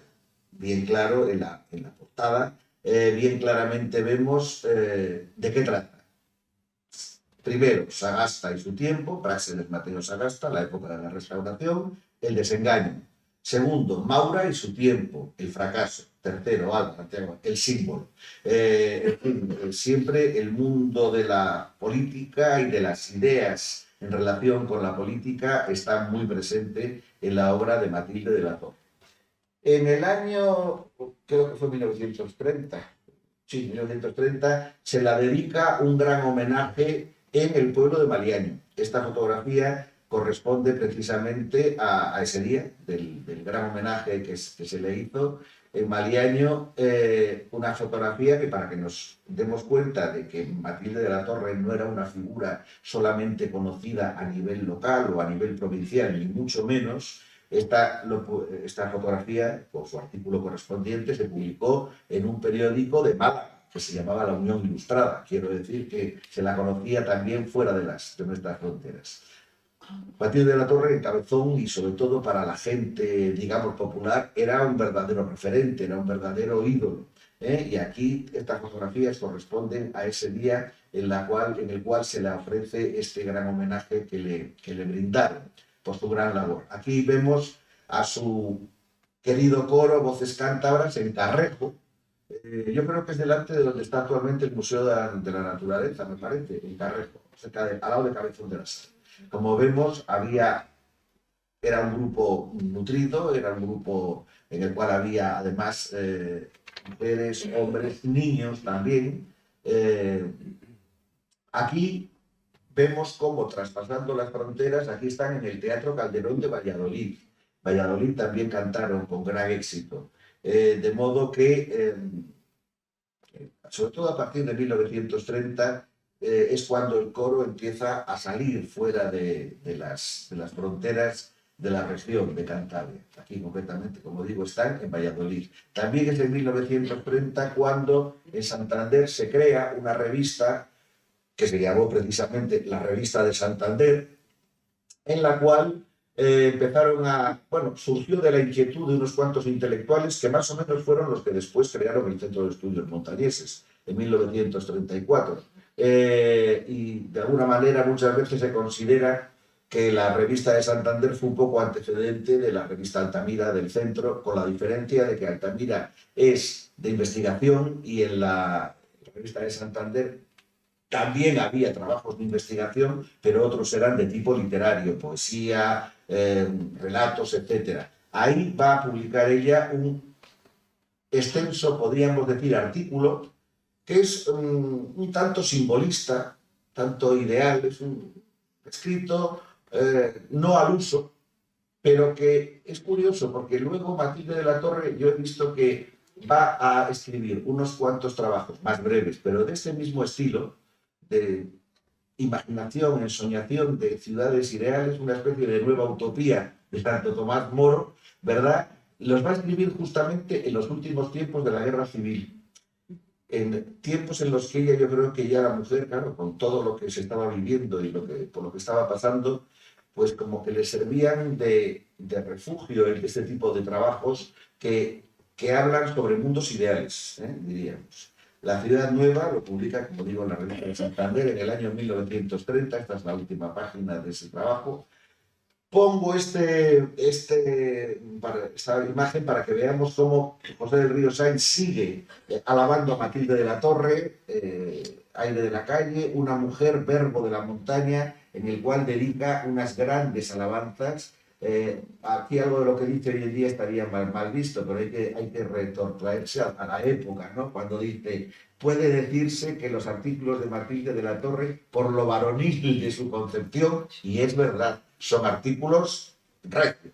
bien claro en la portada, bien claramente vemos de qué trata. Primero, Sagasta y su tiempo, Práxedes Mateo Sagasta, la época de la Restauración, el desengaño. Segundo, Maura y su tiempo, el fracaso. Tercero, Álvaro, el símbolo. En fin, siempre el mundo de la política y de las ideas en relación con la política está muy presente en la obra de Matilde de la Torre. En el año, creo que fue 1930, sí, 1930, se la dedica un gran homenaje en el pueblo de Maliaño. Esta fotografía corresponde precisamente a ese día, del gran homenaje que se le hizo en Maliaño, una fotografía que, para que nos demos cuenta de que Matilde de la Torre no era una figura solamente conocida a nivel local o a nivel provincial, ni mucho menos. Esta fotografía, por su artículo correspondiente, se publicó en un periódico de Málaga, que se llamaba La Unión Ilustrada. Quiero decir que se la conocía también fuera de nuestras fronteras. Matilde de la Torre, el Cabezón, y sobre todo para la gente, digamos, popular, era un verdadero referente, era un verdadero ídolo. Y aquí estas fotografías corresponden a ese día en el cual se le ofrece este gran homenaje que le brindaron por su gran labor. Aquí vemos a su querido coro Voces Cántabras en Carrejo. Yo creo que es delante de donde está actualmente el Museo de la Naturaleza, me parece, en Carrejo, al lado de Cabezón de la Sal. Como vemos, era un grupo nutrido, era un grupo en el cual había además mujeres, hombres, niños también. Aquí vemos cómo, traspasando las fronteras, aquí están en el Teatro Calderón de Valladolid. Valladolid también cantaron con gran éxito. De modo que, sobre todo a partir de 1930, es cuando el coro empieza a salir fuera de las fronteras de la región de Cantabria. Aquí concretamente, como digo, están en Valladolid. También es en 1930 cuando en Santander se crea una revista que se llamó precisamente la Revista de Santander, en la cual surgió de la inquietud de unos cuantos intelectuales que más o menos fueron los que después crearon el Centro de Estudios Montañeses en 1934. Y de alguna manera muchas veces se considera que la Revista de Santander fue un poco antecedente de la Revista Altamira del Centro, con la diferencia de que Altamira es de investigación y en la Revista de Santander también había trabajos de investigación, pero otros eran de tipo literario, poesía, relatos, etc. Ahí va a publicar ella un extenso, podríamos decir, artículo, que es un tanto simbolista, tanto ideal, es un escrito no al uso, pero que es curioso, porque luego Matilde de la Torre, yo he visto que va a escribir unos cuantos trabajos más breves, pero de ese mismo estilo, de imaginación, ensoñación de ciudades ideales, una especie de nueva utopía de Santo Tomás Moro, ¿verdad? Los va a escribir justamente en los últimos tiempos de la Guerra Civil, en tiempos en los que ella, yo creo que ya la mujer, claro, con todo lo que se estaba viviendo y por lo que estaba pasando, pues como que le servían de refugio en este tipo de trabajos que hablan sobre mundos ideales, diríamos. La Ciudad Nueva lo publica, como digo, en la Revista de Santander en el año 1930. Esta es la última página de esta trabajo. Pongo esta imagen para que veamos cómo José del Río Sáenz sigue alabando a Matilde de la Torre, Aire de la Calle, una mujer, verbo de la montaña, en el cual dedica unas grandes alabanzas. Aquí algo de lo que dice hoy en día estaría mal visto, pero hay que retrotraerse a la época, ¿no? Cuando dice, puede decirse que los artículos de Matilde de la Torre, por lo varonil de su concepción, y es verdad, son artículos recios,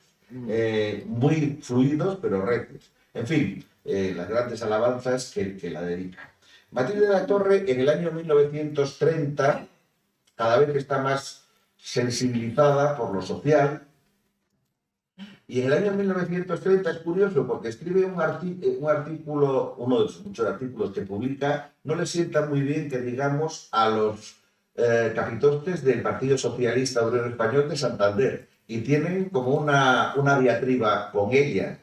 muy fluidos, pero recios. En fin, las grandes alabanzas que la dedican. Matilde de la Torre, en el año 1930, cada vez está más sensibilizada por lo social, y en el año 1930 es curioso porque escribe un artículo, uno de sus muchos artículos que publica, no le sienta muy bien que digamos a los capitostes del Partido Socialista Obrero Español de Santander, y tienen como una diatriba con ella,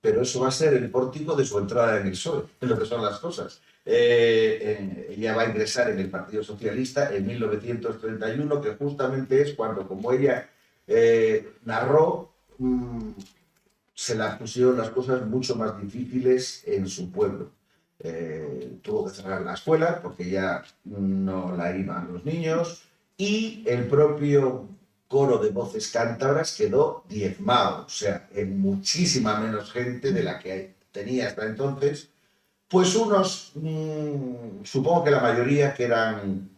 pero eso va a ser el pórtico de su entrada en el PSOE, es lo que son las cosas. Ella va a ingresar en el Partido Socialista en 1931, que justamente es cuando, como ella narró, se la pusieron las cosas mucho más difíciles en su pueblo. Tuvo que cerrar la escuela porque ya no la iban los niños, y el propio coro de voces cántabras quedó diezmado, o sea, en muchísima menos gente de la que tenía hasta entonces. Pues unos, supongo que la mayoría, que eran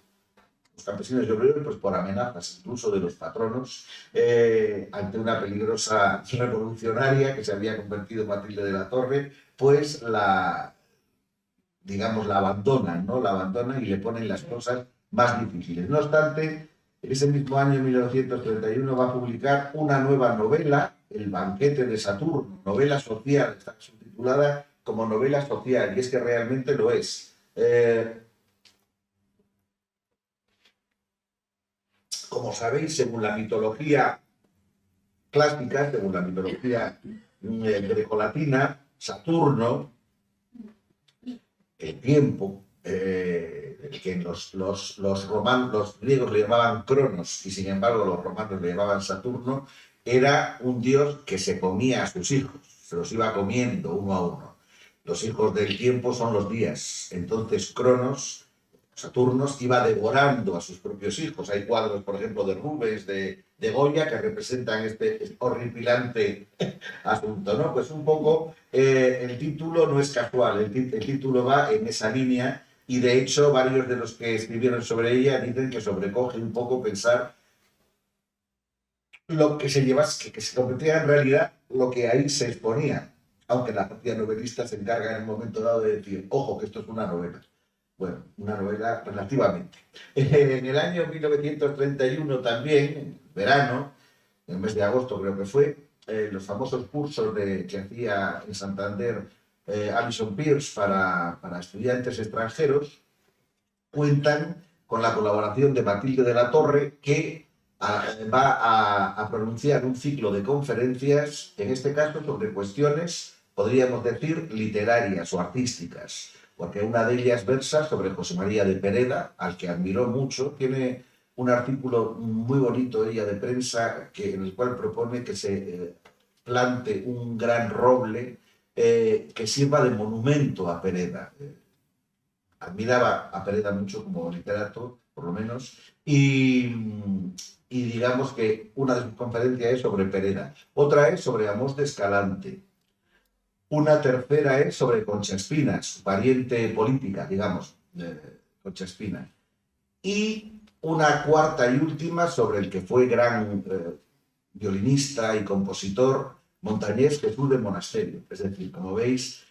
los campesinos y obreros, pues por amenazas incluso de los patronos, ante una peligrosa revolucionaria que se había convertido en Matilde de la Torre, pues digamos, la abandonan, ¿no? La abandonan y le ponen las cosas más difíciles. No obstante, ese mismo año, 1931, va a publicar una nueva novela, El banquete de Saturno, novela social, está subtitulada como novela social, y es que realmente lo es. Como sabéis, según la mitología clásica, según la mitología grecolatina, Saturno, el tiempo, el que los griegos le llamaban Cronos, y sin embargo los romanos le llamaban Saturno, era un dios que se comía a sus hijos, se los iba comiendo uno a uno. Los hijos del tiempo son los días. Entonces Cronos, Saturno, iba devorando a sus propios hijos. Hay cuadros, por ejemplo, de Rubens, de Goya, que representan este horripilante asunto, ¿no? Pues un poco el título no es casual, el título va en esa línea, y de hecho varios de los que escribieron sobre ella dicen que sobrecoge un poco pensar lo que se lleva, que se convertía en realidad lo que ahí se exponía, aunque la propia novelista se encarga en un momento dado de decir, ojo, que esto es una novela. Bueno, una novela relativamente. En el año 1931 también, en verano, en el mes de agosto creo que fue, los famosos cursos que hacía en Santander Alison Pierce para estudiantes extranjeros, cuentan con la colaboración de Matilde de la Torre, que va a pronunciar un ciclo de conferencias, en este caso sobre cuestiones, podríamos decir, literarias o artísticas, porque una de ellas versa sobre José María de Pereda, al que admiró mucho. Tiene un artículo muy bonito ella de prensa en el cual propone que se plante un gran roble que sirva de monumento a Pereda. Admiraba a Pereda mucho como literato, por lo menos, y digamos que una de sus conferencias es sobre Pereda, otra es sobre Amós de Escalante, una tercera es sobre Concha Espina, su pariente política, digamos, Concha Espina, y una cuarta y última sobre el que fue gran violinista y compositor Montañés Jesús del Monasterio. Es decir, como veis,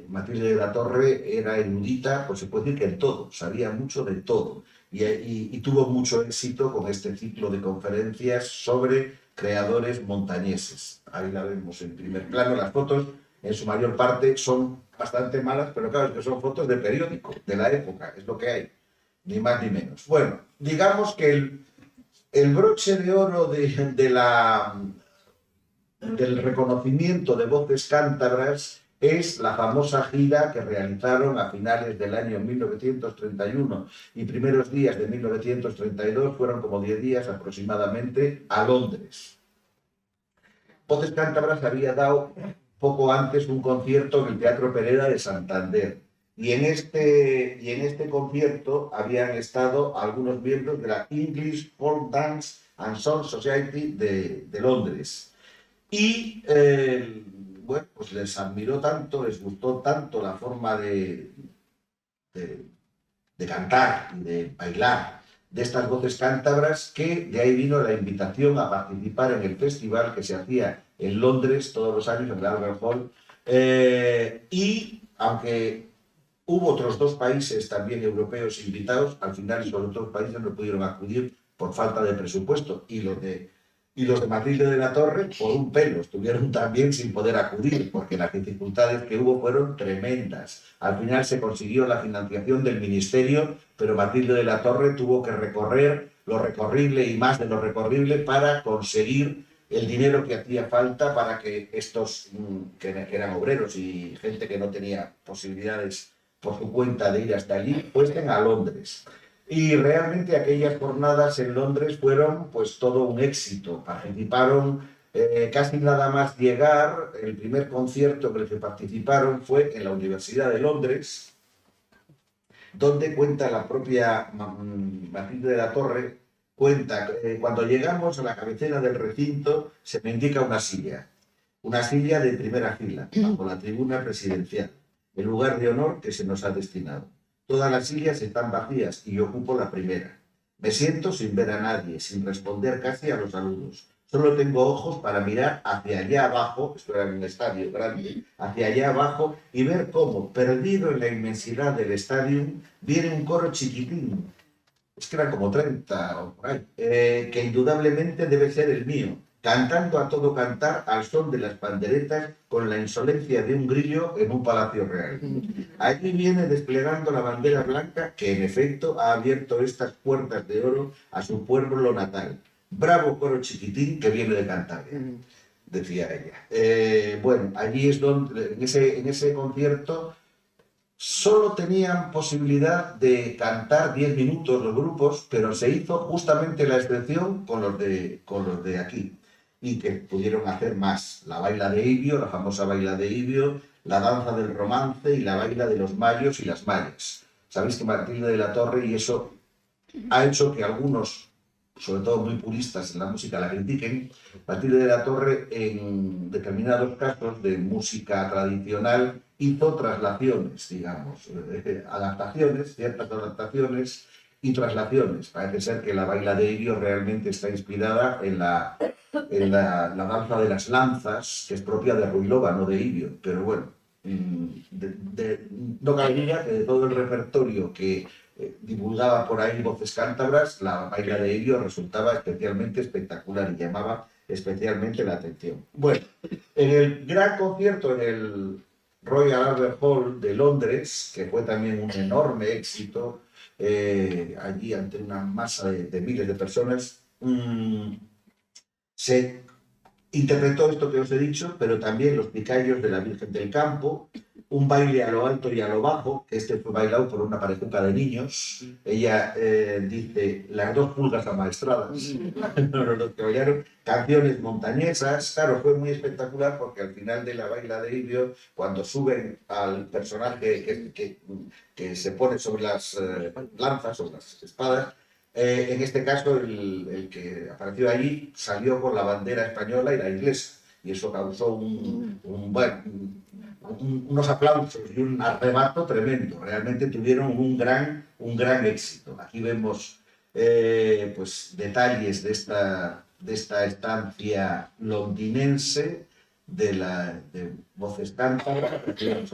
Matilde de la Torre era erudita, pues se puede decir que en todo, sabía mucho de todo, y tuvo mucho éxito con este ciclo de conferencias sobre creadores montañeses. Ahí la vemos en primer plano. Las fotos, en su mayor parte, son bastante malas, pero claro, es que son fotos de periódico, de la época, es lo que hay, ni más ni menos. Bueno, digamos que el broche de oro del reconocimiento de voces cántabras es la famosa gira que realizaron a finales del año 1931 y primeros días de 1932, fueron como 10 días aproximadamente, a Londres. Voces Cántabras había dado poco antes un concierto en el Teatro Pereda de Santander, y en este concierto habían estado algunos miembros de la English Folk Dance and Song Society de Londres. Y bueno, pues les admiró tanto, les gustó tanto la forma de cantar y de bailar de estas voces cántabras, que de ahí vino la invitación a participar en el festival que se hacía en Londres todos los años en el Albert Hall, Y aunque hubo otros 2 países también europeos invitados, al final esos otros países no pudieron acudir por falta de presupuesto, y los de Matilde de la Torre por un pelo estuvieron también sin poder acudir, porque las dificultades que hubo fueron tremendas. Al final se consiguió la financiación del ministerio, pero Matilde de la Torre tuvo que recorrer lo recorrible y más de lo recorrible para conseguir el dinero que hacía falta para que estos, que eran obreros y gente que no tenía posibilidades por su cuenta de ir hasta allí, fuesen a Londres. Y realmente aquellas jornadas en Londres fueron pues todo un éxito. Participaron casi nada más llegar, el primer concierto en el que participaron fue en la Universidad de Londres, donde cuenta la propia Matilde de la Torre, cuenta, cuando llegamos a la cabecera del recinto se me indica una silla de primera fila, bajo la tribuna presidencial, el lugar de honor que se nos ha destinado. Todas las sillas están vacías y yo ocupo la primera. Me siento sin ver a nadie, sin responder casi a los saludos. Solo tengo ojos para mirar hacia allá abajo, esto era en un estadio grande, hacia allá abajo y ver cómo, perdido en la inmensidad del estadio, viene un coro chiquitín, es que eran como 30 o por ahí, que indudablemente debe ser el mío, cantando a todo cantar al son de las panderetas con la insolencia de un grillo en un palacio real. Allí viene desplegando la bandera blanca que en efecto ha abierto estas puertas de oro a su pueblo natal. Bravo coro chiquitín que viene de Cantabria, decía ella. Bueno, allí es donde, en ese concierto, solo tenían posibilidad de cantar 10 minutos los grupos, pero se hizo justamente la excepción con los de aquí, y que pudieron hacer más. La baila de Ibio, la famosa baila de Ibio, la danza del romance y la baila de los mayos y las mayas. Sabéis que Matilde de la Torre, y eso ha hecho que algunos, sobre todo muy puristas en la música, la critiquen. Matilde de la Torre, en determinados casos de música tradicional, hizo traslaciones, digamos, adaptaciones, ciertas adaptaciones y traslaciones. Parece ser que la baila de Ibio realmente está inspirada en la danza de las lanzas, que es propia de Ruilova, no de Ibio. Pero bueno, no cabe duda que de todo el repertorio que divulgaba por ahí Voces Cántabras, la baila de Ibio resultaba especialmente espectacular y llamaba especialmente la atención. Bueno, en el gran concierto en el Royal Albert Hall de Londres, que fue también un enorme éxito, allí ante una masa de miles de personas, se interpretó esto que os he dicho, pero también los picayos de la Virgen del Campo, un baile a lo alto y a lo bajo, que este fue bailado por una parejuca de niños. Ella dice, las 2 pulgas amaestradas, que bailaron canciones montañesas. Claro, fue muy espectacular porque al final de la baila de Ibio, cuando suben al personaje que se pone sobre las lanzas, sobre las espadas, en este caso el que apareció allí salió con la bandera española y la inglesa, y eso causó unos aplausos y un arrebato tremendo. Realmente tuvieron un gran éxito. Aquí vemos pues detalles de esta estancia londinense de Voces Cántabras,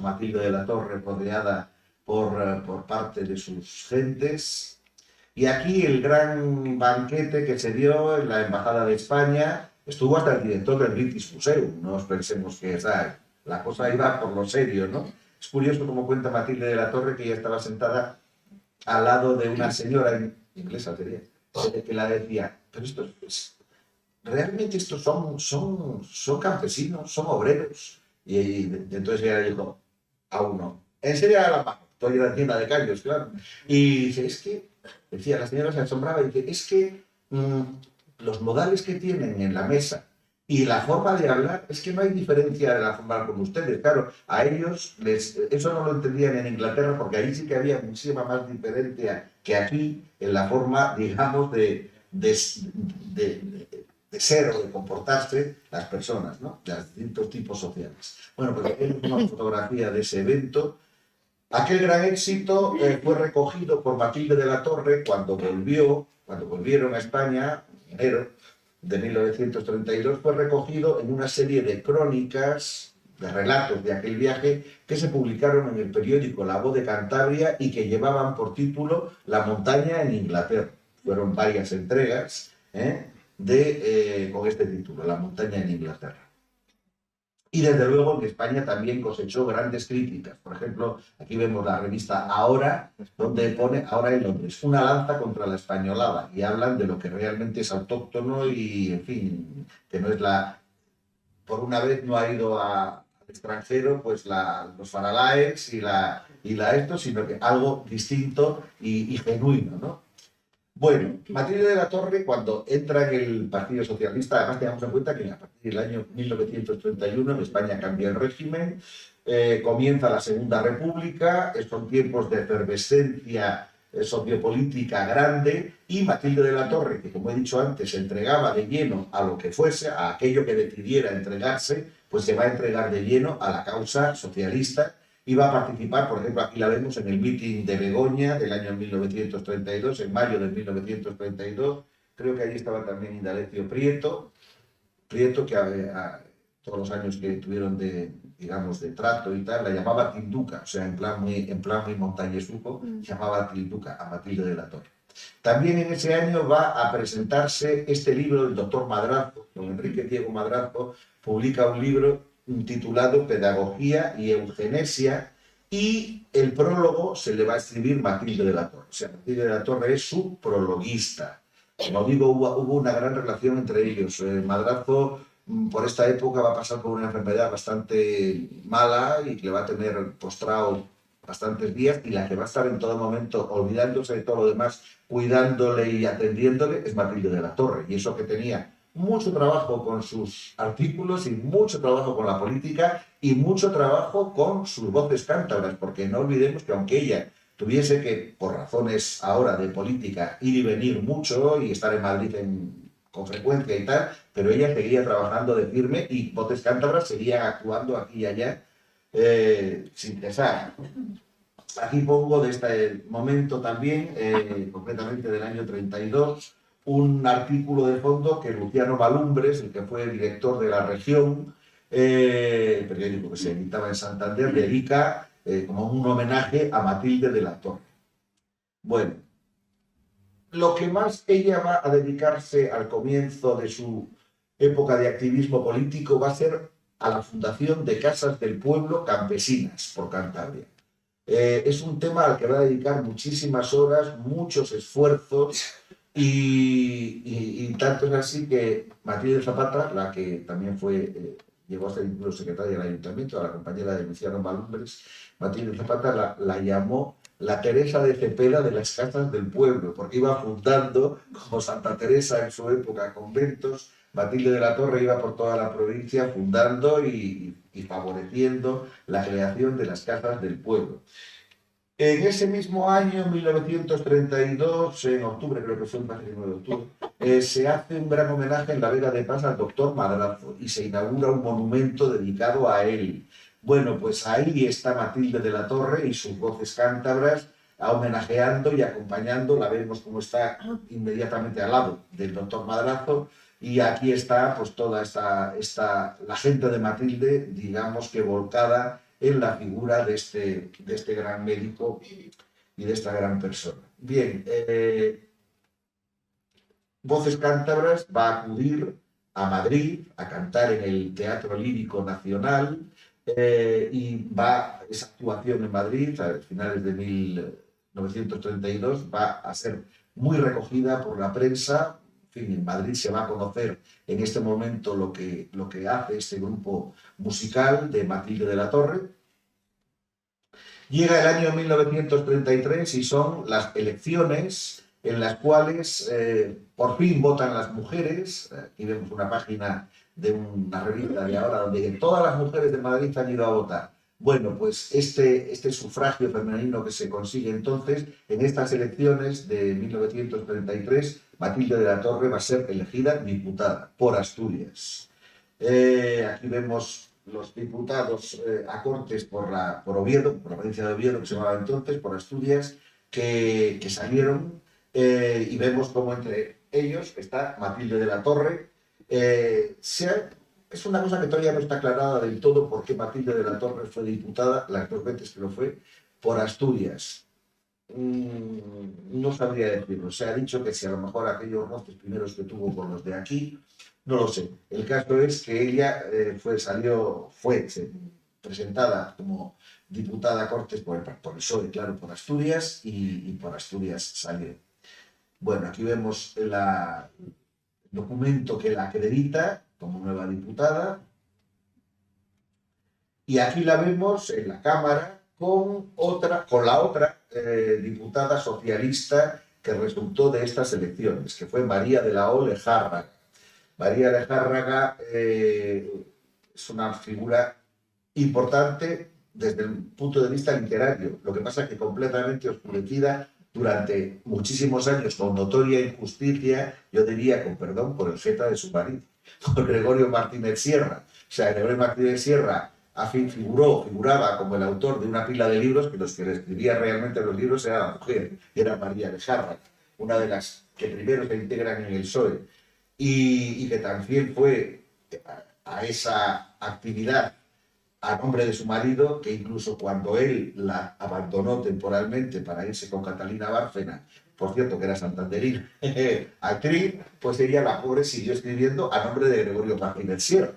Matilde de la Torre rodeada por parte de sus gentes. Y aquí el gran banquete que se dio en la Embajada de España, estuvo hasta el director del British Museum, no os pensemos que la cosa iba por lo serio, ¿no? Es curioso como cuenta Matilde de la Torre que ella estaba sentada al lado de una señora inglesa, sería, que la decía, pero realmente estos son campesinos, son obreros. Y entonces ella le dijo a uno, enseña la mano, estoy en la tienda de callos, claro. Y dice, es que, decía, la señora se asombraba y dice, es que los modales que tienen en la mesa y la forma de hablar, es que no hay diferencia de la forma de hablar con ustedes. Claro, a ellos eso no lo entendían en Inglaterra porque ahí sí que había muchísima más diferencia que aquí en la forma, digamos, de ser o de comportarse las personas, ¿no? De los distintos tipos sociales. Bueno, pues aquí hay una fotografía de ese evento. Aquel gran éxito fue recogido por Matilde de la Torre cuando volvieron a España, en enero de 1932, fue recogido en una serie de crónicas de relatos de aquel viaje que se publicaron en el periódico La Voz de Cantabria y que llevaban por título La montaña en Inglaterra. Fueron varias entregas con este título, La montaña en Inglaterra. Y desde luego en España también cosechó grandes críticas. Por ejemplo, aquí vemos la revista Ahora, donde pone Ahora en Londres, una lanza contra la españolada, y hablan de lo que realmente es autóctono y, en fin, que no es la... Por una vez no ha ido al extranjero, pues los Faralaes y la esto, sino que algo distinto y genuino, ¿no? Bueno, Matilde de la Torre, cuando entra en el Partido Socialista, además tengamos en cuenta que a partir del año 1931 en España cambia el régimen, comienza la Segunda República, son tiempos de efervescencia sociopolítica grande, y Matilde de la Torre, que como he dicho antes, se entregaba de lleno a lo que fuese, a aquello que decidiera entregarse, pues se va a entregar de lleno a la causa socialista. Iba a participar, por ejemplo, aquí la vemos en el mitin de Begoña del año 1932, en mayo de 1932. Creo que allí estaba también Indalecio Prieto que todos los años que tuvieron de trato y tal, la llamaba Tilduca, o sea, en plan muy montañesuco, llamaba Tilduca a Matilde de la Torre. También en ese año va a presentarse este libro del doctor Madrazo, don Enrique Diego Madrazo, publica un libro titulado Pedagogía y Eugenesia, y el prólogo se le va a escribir Matilde de la Torre. O sea, Matilde de la Torre es su prologuista. Como digo, hubo una gran relación entre ellos. Madrazo, por esta época, va a pasar por una enfermedad bastante mala y que le va a tener postrado bastantes días, y la que va a estar en todo momento olvidándose de todo lo demás, cuidándole y atendiéndole, es Matilde de la Torre. Y eso que tenía mucho trabajo con sus artículos y mucho trabajo con la política y mucho trabajo con sus voces cántabras, porque no olvidemos que aunque ella tuviese que, por razones ahora de política, ir y venir mucho y estar en Madrid con frecuencia y tal, pero ella seguía trabajando de firme y voces cántabras seguían actuando aquí y allá sin cesar. Aquí pongo de este momento también, concretamente del año 32, un artículo de fondo que Luciano Malumbres, el que fue director de La Región, el periódico que se editaba en Santander, dedica como un homenaje a Matilde de la Torre. Bueno, lo que más ella va a dedicarse al comienzo de su época de activismo político va a ser a la fundación de Casas del Pueblo Campesinas por Cantabria. Es un tema al que va a dedicar muchísimas horas, muchos esfuerzos, y tanto es así que Matilde Zapata, la que también llegó a ser incluso secretaria del ayuntamiento, a la compañera de Luciano Malumbres, Matilde Zapata la llamó la Teresa de Cepeda de las Casas del Pueblo, porque iba fundando, como Santa Teresa en su época, conventos. Matilde de la Torre iba por toda la provincia fundando y favoreciendo la creación de las Casas del Pueblo. En ese mismo año, 1932, en octubre, creo que fue el 29 de octubre, se hace un gran homenaje en la Vega de Paz al doctor Madrazo y se inaugura un monumento dedicado a él. Bueno, pues ahí está Matilde de la Torre y sus voces cántabras homenajeando y acompañando. La vemos como está inmediatamente al lado del doctor Madrazo, y aquí está pues toda la gente de Matilde, digamos que volcada en la figura de este gran médico y de esta gran persona. Bien, Voces Cántabras va a acudir a Madrid a cantar en el Teatro Lírico Nacional, y esa actuación en Madrid a finales de 1932 va a ser muy recogida por la prensa. En fin, en Madrid se va a conocer en este momento lo que hace este grupo musical de Matilde de la Torre. Llega el año 1933 y son las elecciones en las cuales por fin votan las mujeres. Aquí vemos una página de una revista de ahora donde todas las mujeres de Madrid han ido a votar. Bueno, pues este sufragio femenino que se consigue entonces en estas elecciones de 1933, Matilde de la Torre va a ser elegida diputada por Asturias. Aquí vemos los diputados a Cortes por Oviedo, por la provincia de Oviedo, que se llamaba entonces, por Asturias, que salieron, y vemos como entre ellos está Matilde de la Torre. Se es una cosa que todavía no está aclarada del todo por qué Matilde de la Torre fue diputada, las 2 veces que lo fue, por Asturias. No sabría decirlo. Se ha dicho que si a lo mejor aquellos roces primeros que tuvo con los de aquí, no lo sé. El caso es que ella fue presentada como diputada a Cortes por el PSOE, claro, por Asturias, y por Asturias salió. Bueno, aquí vemos el documento que la acredita como nueva diputada, y aquí la vemos en la Cámara con la otra diputada socialista que resultó de estas elecciones, que fue María de la O Lejárraga. María Lejárraga es una figura importante desde el punto de vista literario, lo que pasa es que completamente oscurecida durante muchísimos años con notoria injusticia, yo diría con perdón, por el jeta de su marido, por Gregorio Martínez Sierra. O sea, Gregorio Martínez Sierra figuraba como el autor de una pila de libros, que los que le escribía realmente los libros era la mujer, era María Lejárraga, una de las que primero se integran en el PSOE, y que también fue a esa actividad a nombre de su marido, que incluso cuando él la abandonó temporalmente para irse con Catalina Bárcena, por cierto que era santanderina, actriz, pues ella, la pobre, siguió escribiendo a nombre de Gregorio Martínez Sierra.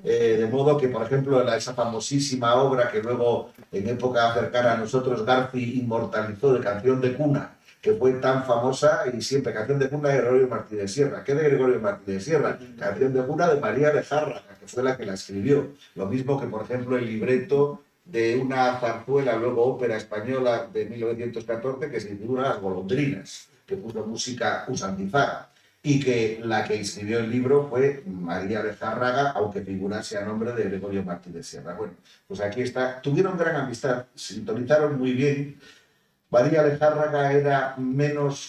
De modo que, por ejemplo, esa famosísima obra que luego, en época cercana a nosotros, Garci inmortalizó de Canción de Cuna, que fue tan famosa, y siempre Canción de Cuna de Gregorio Martínez Sierra. ¿Qué de Gregorio Martínez Sierra? Canción de Cuna de María Lejárraga, que fue la que la escribió. Lo mismo que, por ejemplo, el libreto de una zarzuela, luego ópera española de 1914, que se titula Las golondrinas, que puso música Usandizaga, y que la que escribió el libro fue María Lejárraga, aunque figurase a nombre de Gregorio Martínez Sierra. Bueno, pues aquí está. Tuvieron gran amistad, sintonizaron muy bien. María Lejárraga era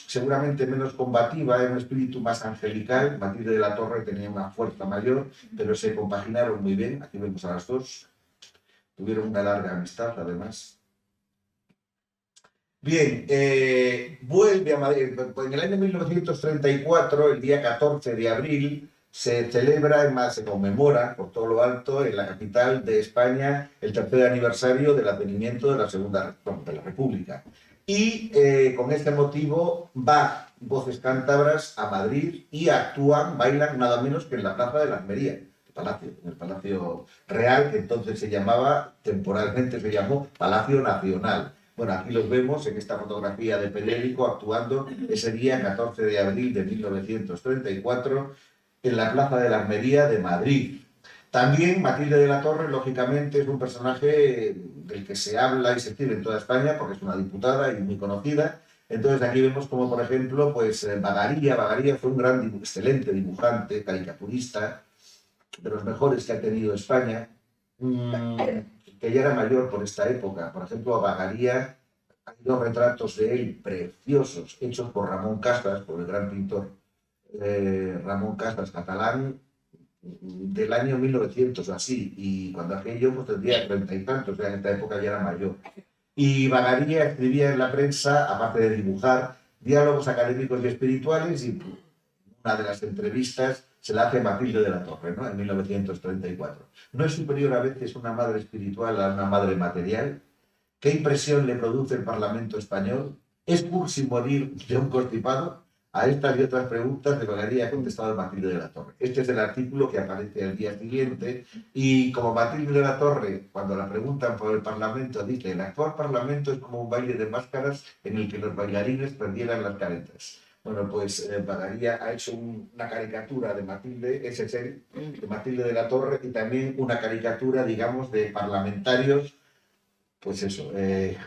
seguramente menos combativa, era un espíritu más angelical. Matilde de la Torre tenía una fuerza mayor, pero se compaginaron muy bien. Aquí vemos a las dos. Tuvieron una larga amistad, además. Bien, vuelve a Madrid. En el año 1934, el día 14 de abril, se celebra, se conmemora por todo lo alto en la capital de España el 3er aniversario del advenimiento de la República. Y con este motivo va Voces Cántabras a Madrid y bailan nada menos que en la Plaza de la Almería, en el Palacio Real, que entonces temporalmente se llamó Palacio Nacional. Bueno, aquí los vemos en esta fotografía de periódico actuando ese día 14 de abril de 1934 en la Plaza de la Almería de Madrid. También Matilde de la Torre, lógicamente, es un personaje del que se habla y se escribe en toda España porque es una diputada y muy conocida. Entonces aquí vemos como, por ejemplo, pues Bagaría fue un excelente dibujante, caricaturista, de los mejores que ha tenido España, que ya era mayor por esta época. Por ejemplo, Bagaría, hay 2 retratos de él preciosos, hechos por Ramón Casas, por el gran pintor Ramón Casas, catalán, del año 1900 o así, y cuando aquello pues tendría 30 y tantos, o sea, en esta época ya era mayor. Y Bagaría escribía en la prensa, aparte de dibujar, diálogos académicos y espirituales, y una de las entrevistas se la hace Matilde de la Torre, ¿no? En 1934. ¿No es superior a veces una madre espiritual a una madre material? ¿Qué impresión le produce el Parlamento español? ¿Es cursi morir de un constipado? A estas y otras preguntas de Bagaría ha contestado Matilde de la Torre. Este es el artículo que aparece al día siguiente, y como Matilde de la Torre, cuando la preguntan por el Parlamento, dice: el actual Parlamento es como un baile de máscaras en el que los bailarines perdieran las caretas. Bueno, pues Bagaría ha hecho una caricatura de Matilde, ese es él, de Matilde de la Torre, y también una caricatura, digamos, de parlamentarios, pues eso,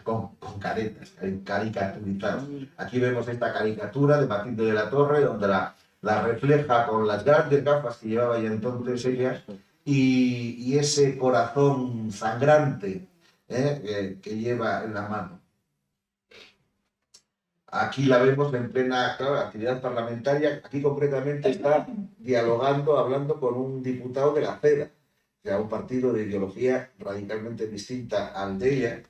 con caretas, caricaturizados. Aquí vemos esta caricatura de Matilde de la Torre, donde la refleja con las grandes gafas que llevaba ya entonces ella, y ese corazón sangrante que lleva en la mano. Aquí la vemos en plena actividad parlamentaria. Aquí concretamente está dialogando, hablando con un diputado de la CEDA, o sea, un partido de ideología radicalmente distinta al de ella,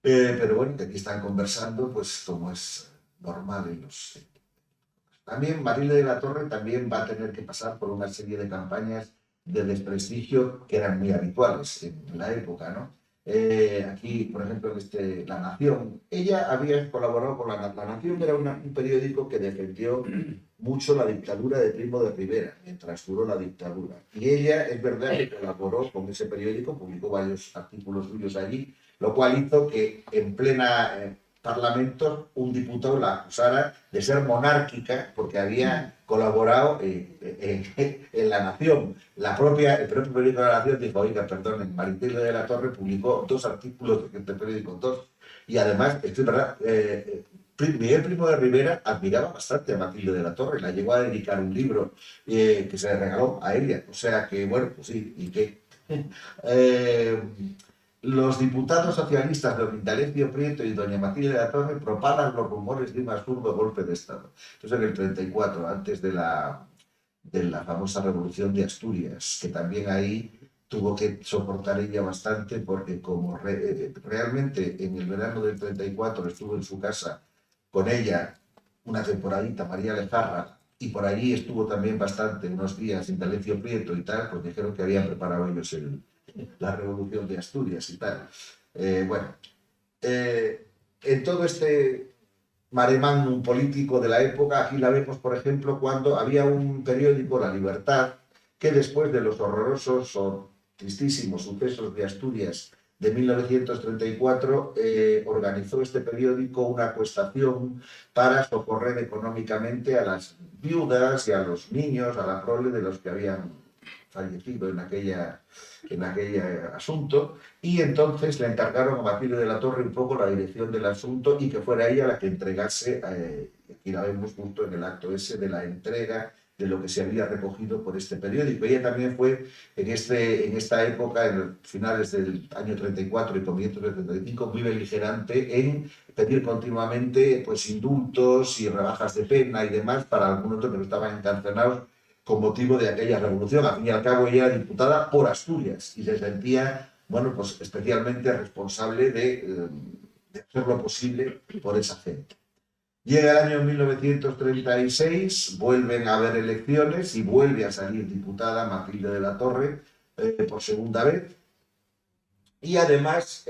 pero bueno, que aquí están conversando, pues como es normal en los... También Matilde de la Torre también va a tener que pasar por una serie de campañas de desprestigio que eran muy habituales en la época, ¿no? Aquí, por ejemplo, La Nación, ella había colaborado con La Nación, era un periódico que defendió mucho la dictadura de Primo de Rivera, mientras duró la dictadura. Y ella, es verdad, que colaboró con ese periódico, publicó varios artículos suyos allí, lo cual hizo que en plena Parlamento un diputado la acusara de ser monárquica porque había colaborado en La Nación. El propio periódico de La Nación dijo, oiga, perdonen, Matilde de la Torre publicó 2 artículos de este periódico, 2, y además, es verdad, Miguel Primo de Rivera admiraba bastante a Matilde de la Torre, la llegó a dedicar un libro que se le regaló a ella, o sea que, bueno, pues sí, ¿y qué? Los diputados socialistas don Indalecio Prieto y doña Matilde de la Torre propagan los rumores de un absurdo golpe de Estado. Entonces, en el 34, antes de la famosa Revolución de Asturias, que también ahí tuvo que soportar ella bastante, porque como realmente en el verano del 34 estuvo en su casa con ella una temporadita María Lejarra, y por allí estuvo también bastante, unos días, Indalecio Prieto y tal, pues dijeron que habían preparado ellos la Revolución de Asturias y tal. En todo este mare magnum político de la época, aquí la vemos, por ejemplo, cuando había un periódico, La Libertad, que después de los horrorosos o tristísimos sucesos de Asturias de 1934, organizó este periódico una acuestación para socorrer económicamente a las viudas y a los niños, a la prole de los que habían fallecido en aquel asunto, y entonces le encargaron a Matilde de la Torre un poco la dirección del asunto y que fuera ella la que entregase, aquí la vemos justo en el acto ese de la entrega de lo que se había recogido por este periódico. Ella también fue en esta época, en los finales del año 34 y comienzos del 35, muy beligerante en pedir continuamente pues, indultos y rebajas de pena y demás para algunos que no estaban encarcelados con motivo de aquella revolución. Al fin y al cabo, ella era diputada por Asturias y se sentía, bueno, pues especialmente responsable de hacer lo posible por esa gente. Llega el año 1936, vuelven a haber elecciones y vuelve a salir diputada Matilde de la Torre por segunda vez. Y además,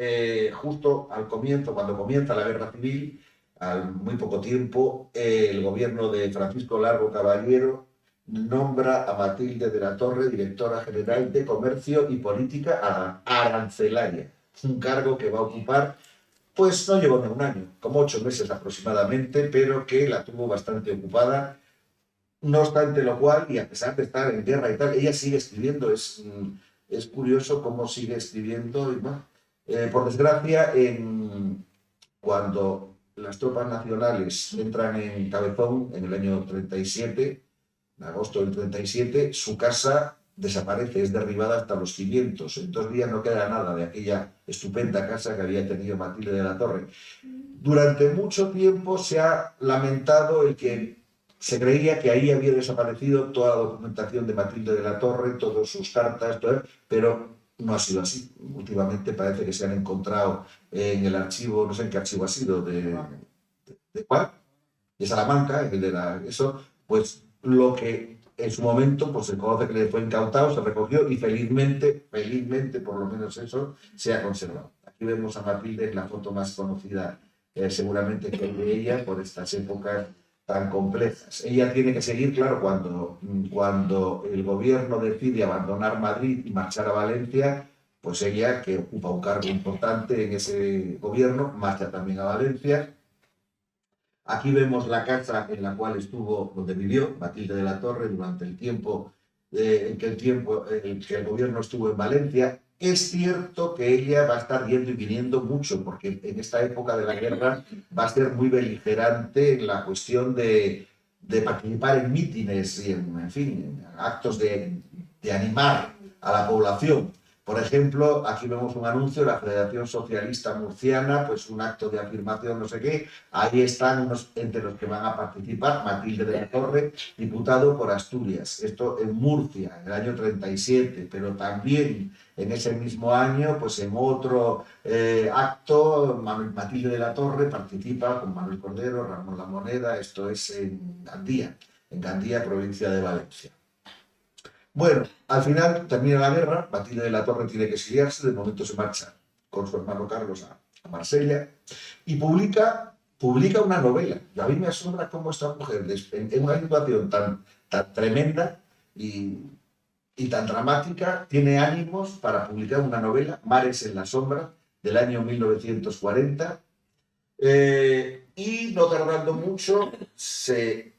justo al comienzo, cuando comienza la Guerra Civil, al muy poco tiempo, el gobierno de Francisco Largo Caballero nombra a Matilde de la Torre directora general de Comercio y Política Arancelaria, un cargo que va a ocupar, pues no llevó ni un año, como 8 meses aproximadamente, pero que la tuvo bastante ocupada. No obstante lo cual, y a pesar de estar en guerra y tal, ella sigue escribiendo. Es curioso cómo sigue escribiendo. Y bueno, por desgracia, cuando las tropas nacionales entran en Cabezón en el año 37, en agosto del 37, su casa desaparece, es derribada hasta los cimientos. En 2 días no queda nada de aquella estupenda casa que había tenido Matilde de la Torre. Durante mucho tiempo se ha lamentado el que se creía que ahí había desaparecido toda la documentación de Matilde de la Torre, todas sus cartas, pero no ha sido así. Últimamente parece que se han encontrado en el archivo, no sé en qué archivo ha sido, ¿de cuál? De Salamanca, eso, pues lo que en su momento pues se conoce que le fue incautado, se recogió y felizmente, por lo menos eso, se ha conservado. Aquí vemos a Matilde en la foto más conocida seguramente que de ella por estas épocas tan complejas. Ella tiene que seguir, claro, cuando el gobierno decide abandonar Madrid y marchar a Valencia, pues ella, que ocupa un cargo importante en ese gobierno, marcha también a Valencia. Aquí vemos la casa en la cual estuvo, donde vivió Matilde de la Torre durante el tiempo en que el gobierno estuvo en Valencia. Es cierto que ella va a estar yendo y viniendo mucho, porque en esta época de la guerra va a ser muy beligerante en la cuestión de participar en mítines y en fin, en actos de animar a la población. Por ejemplo, aquí vemos un anuncio de la Federación Socialista Murciana, pues un acto de afirmación, no sé qué. Ahí están unos entre los que van a participar, Matilde de la Torre, diputado por Asturias. Esto en Murcia, en el año 37, pero también en ese mismo año, pues en otro acto, Matilde de la Torre participa con Manuel Cordero, Ramón La Moneda, esto es en Gandía, provincia de Valencia. Bueno, al final termina la guerra, Matilde de la Torre tiene que exiliarse, de momento se marcha con su hermano Carlos a Marsella y publica una novela. Y a mí me asombra cómo esta mujer, en una situación tan tremenda y tan dramática, tiene ánimos para publicar una novela, Mares en la sombra, del año 1940, y no tardando mucho se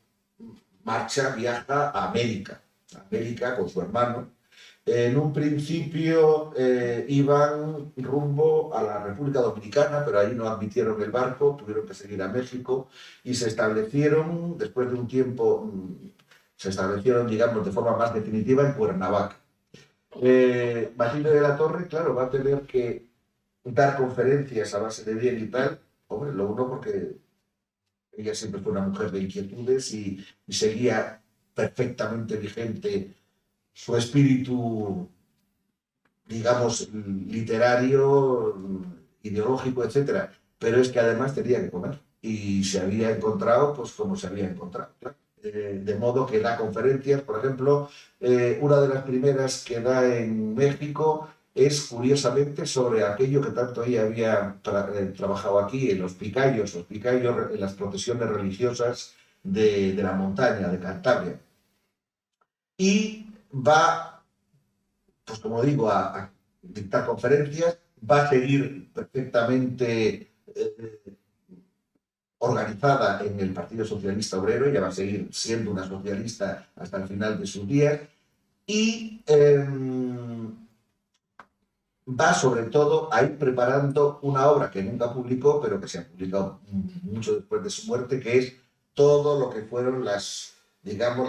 viaja a América con su hermano. En un principio iban rumbo a la República Dominicana, pero ahí no admitieron el barco, tuvieron que seguir a México y se establecieron, después de un tiempo, digamos, de forma más definitiva en Cuernavaca. Matilde de la Torre, claro, va a tener que dar conferencias a base de bien y tal. Hombre, lo uno porque ella siempre fue una mujer de inquietudes y seguía perfectamente vigente su espíritu, digamos, literario, ideológico, etcétera. Pero es que además tenía que comer y se había encontrado, pues como se había encontrado, claro. De modo que da conferencias, por ejemplo, una de las primeras que da en México es curiosamente sobre aquello que tanto ella había trabajado aquí, en los picayos en las procesiones religiosas de la montaña, de Cantabria. Y va, pues como digo, a dictar conferencias, va a seguir perfectamente organizada en el Partido Socialista Obrero, ella va a seguir siendo una socialista hasta el final de sus días, y va sobre todo a ir preparando una obra que nunca publicó, pero que se ha publicado mucho después de su muerte, que es todo lo que fueron las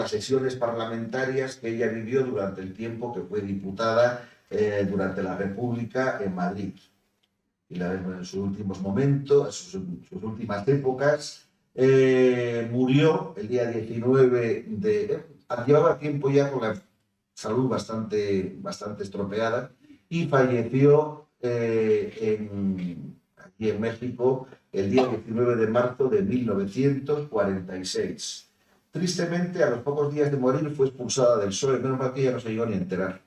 sesiones parlamentarias que ella vivió durante el tiempo que fue diputada durante la República en Madrid. Y la vemos en sus últimos momentos, en sus últimas épocas. Murió el día 19 de... llevaba tiempo ya con la salud bastante estropeada y falleció aquí en México el día 19 de marzo de 1946. Tristemente, a los pocos días de morir fue expulsada del PSOE, menos mal que ella no se llegó ni a enterar,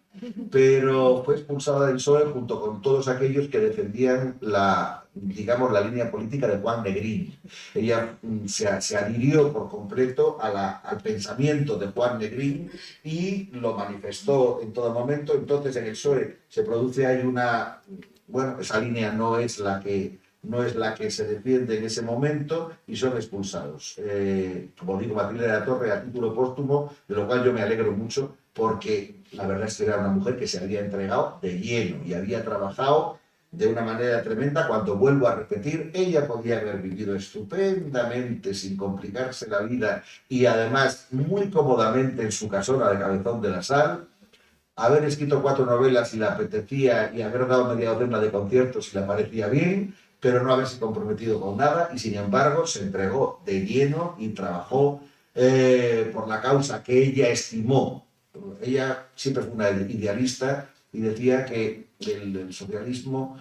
pero fue expulsada del PSOE junto con todos aquellos que defendían la línea política de Juan Negrín. Ella se adhirió por completo al pensamiento de Juan Negrín y lo manifestó en todo momento. Entonces en el PSOE se produce ahí esa línea no es la que se defiende en ese momento y son expulsados. Como digo, Matilde de la Torre a título póstumo, de lo cual yo me alegro mucho, porque la verdad es que era una mujer que se había entregado de lleno y había trabajado de una manera tremenda. Cuando vuelvo a repetir, ella podía haber vivido estupendamente sin complicarse la vida y además muy cómodamente en su casona de Cabezón de la Sal, haber escrito 4 novelas si le apetecía y haber dado media docena de conciertos si le parecía bien, pero no haberse comprometido con nada y sin embargo se entregó de lleno y trabajó por la causa que ella estimó. Ella siempre fue una idealista y decía que el socialismo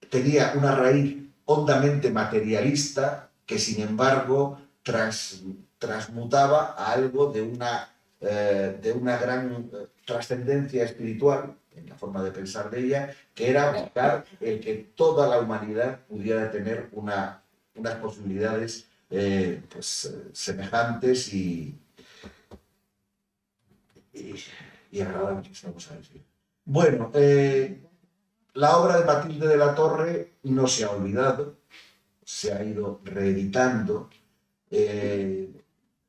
tenía una raíz hondamente materialista que sin embargo transmutaba a algo de una gran trascendencia espiritual en la forma de pensar de ella, que era buscar el que toda la humanidad pudiera tener unas posibilidades semejantes y agradables, vamos a decir. Bueno, la obra de Matilde de la Torre no se ha olvidado, se ha ido reeditando.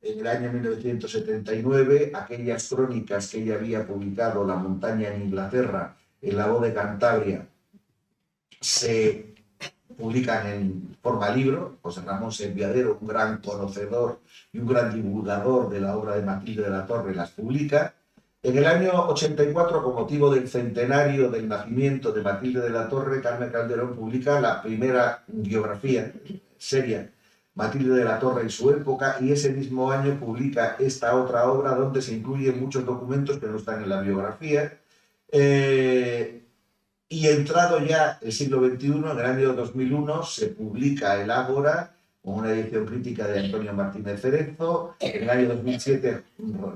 En el año 1979, aquellas crónicas que ella había publicado, La montaña en Inglaterra, en La voz de Cantabria, se publican en forma libro. José Ramón Sempiadero, un gran conocedor y un gran divulgador de la obra de Matilde de la Torre, las publica. En el año 84, con motivo del centenario del nacimiento de Matilde de la Torre, Carmen Calderón publica la primera biografía seria, Matilde de la Torre en su época, y ese mismo año publica esta otra obra donde se incluyen muchos documentos que no están en la biografía. Y entrado ya el siglo XXI, en el año 2001, se publica el Ágora, con una edición crítica de Antonio Martínez Cerezo. En el año 2007,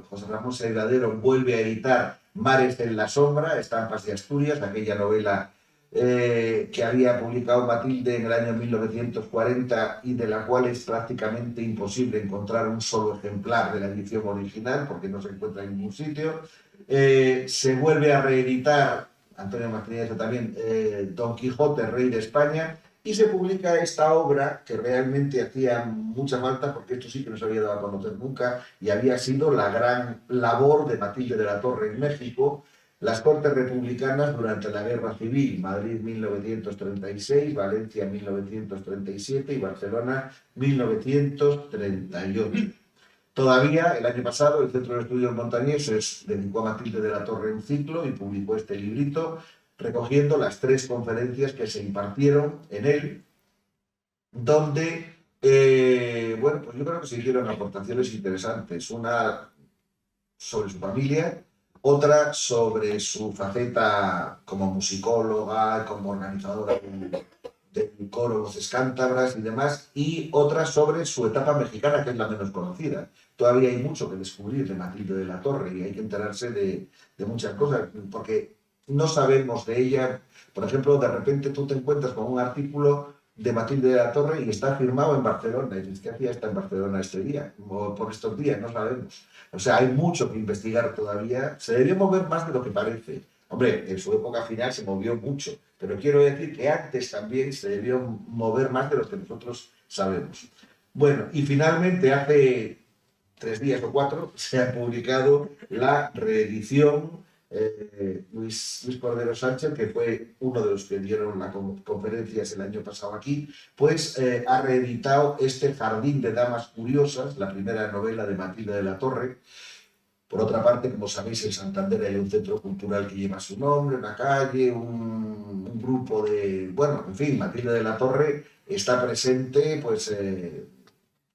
José Ramón Saidadero vuelve a editar Mares en la sombra, Estampas de Asturias, aquella novela que había publicado Matilde en el año 1940 y de la cual es prácticamente imposible encontrar un solo ejemplar de la edición original porque no se encuentra en ningún sitio. Se vuelve a reeditar, Antonio Martínez también, Don Quijote, Rey de España, y se publica esta obra que realmente hacía mucha falta porque esto sí que no se había dado a conocer nunca y había sido la gran labor de Matilde de la Torre en México. Las Cortes Republicanas durante la Guerra Civil, Madrid 1936, Valencia 1937 y Barcelona 1938. Todavía, el año pasado, el Centro de Estudios Montañeses dedicó a Matilde de la Torre un ciclo y publicó este librito, recogiendo las 3 conferencias que se impartieron en él, donde, bueno, pues yo creo que se hicieron aportaciones interesantes. Una sobre su familia, otra sobre su faceta como musicóloga, como organizadora del coro Voces Cántabras y demás, y otra sobre su etapa mexicana, que es la menos conocida. Todavía hay mucho que descubrir de Matilde de la Torre y hay que enterarse de muchas cosas, porque no sabemos de ella. Por ejemplo, de repente tú te encuentras con un artículo de Matilde de la Torre y está firmado en Barcelona. Y dices, ¿qué hacía esta en Barcelona este día? O por estos días, no sabemos. O sea, hay mucho que investigar todavía. Se debió mover más de lo que parece. Hombre, en su época final se movió mucho, pero quiero decir que antes también se debió mover más de lo que nosotros sabemos. Bueno, y finalmente hace 3 días o 4 se ha publicado la reedición Luis Cordero Sánchez, que fue uno de los que dieron las conferencias el año pasado aquí, pues ha reeditado este Jardín de Damas Curiosas, la primera novela de Matilde de la Torre. Por otra parte, como sabéis, en Santander hay un centro cultural que lleva su nombre, una calle, un grupo de... Bueno, en fin, Matilde de la Torre está presente, pues,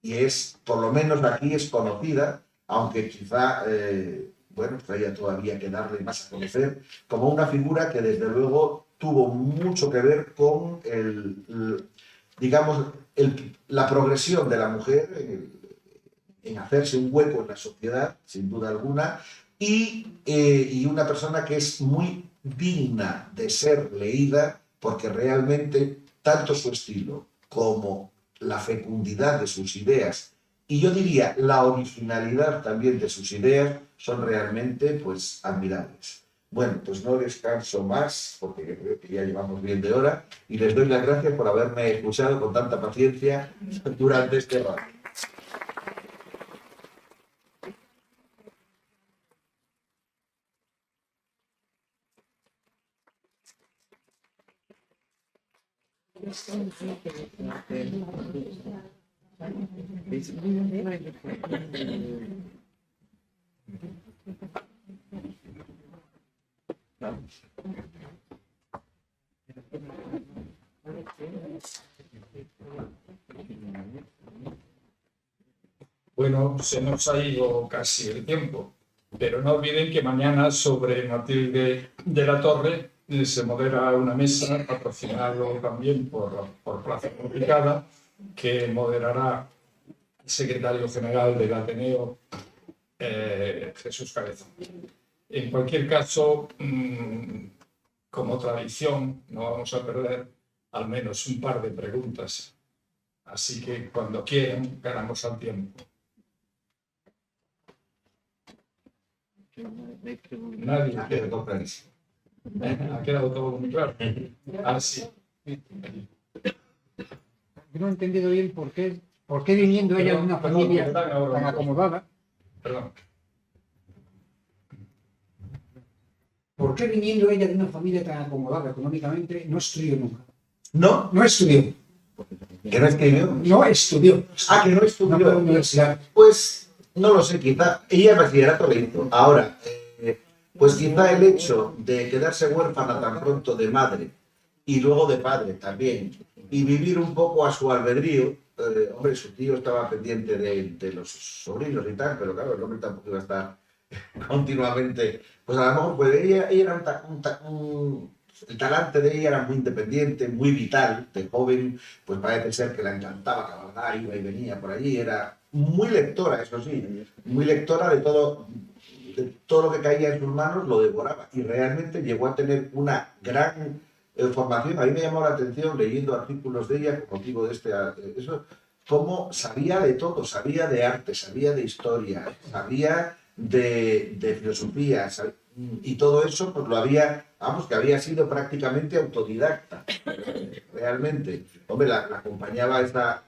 y es, por lo menos aquí es conocida, aunque quizá... bueno, pues haya todavía que darle más a conocer, como una figura que desde luego tuvo mucho que ver con digamos, la progresión de la mujer en hacerse un hueco en la sociedad, sin duda alguna, y una persona que es muy digna de ser leída porque realmente tanto su estilo como la fecundidad de sus ideas y yo diría la originalidad también de sus ideas son realmente pues admirables. Bueno, pues no descanso más porque creo que ya llevamos bien de hora y les doy las gracias por haberme escuchado con tanta paciencia durante este rato. Bueno, se nos ha ido casi el tiempo, pero no olviden que mañana sobre Matilde de la Torre se modera una mesa patrocinado también por Plaza Complicada, que moderará el secretario general del Ateneo, Jesús Cabezón. En cualquier caso, como tradición, no vamos a perder al menos un par de preguntas. Así que cuando quieran, ganamos al tiempo. Nadie. Ha quedado clarísimo. Ha quedado todo muy claro. Ah, sí. No he entendido bien por qué viniendo ella de una familia tan acomodada. Perdón. ¿Por qué viniendo ella de una familia tan acomodada económicamente no estudió nunca? ¿No? No estudió. ¿Que no escribió? No estudió. Ah, que no estudió. No fue a la universidad. Pues no lo sé, quizá. Ella el bachillerato le hizo. Ahora, pues quizá el hecho de quedarse huérfana tan pronto de madre y luego de padre también, y vivir un poco a su albedrío, hombre, su tío estaba pendiente de los sobrinos y tal, pero claro, el hombre tampoco iba a estar continuamente. Pues a lo mejor pues ella era El talante de ella era muy independiente, muy vital. De joven, pues parece ser que la encantaba cabalgar, iba y venía por allí. Era muy lectora, eso sí, muy lectora de todo lo que caía en sus manos, lo devoraba. Y realmente llegó a tener una gran formación. A mí me llamó la atención leyendo artículos de ella, con motivo de eso, cómo sabía de todo, sabía de arte, sabía de historia, sabía de filosofía, y todo eso pues lo había, vamos, que había sido prácticamente autodidacta, realmente. Hombre, la acompañaba esta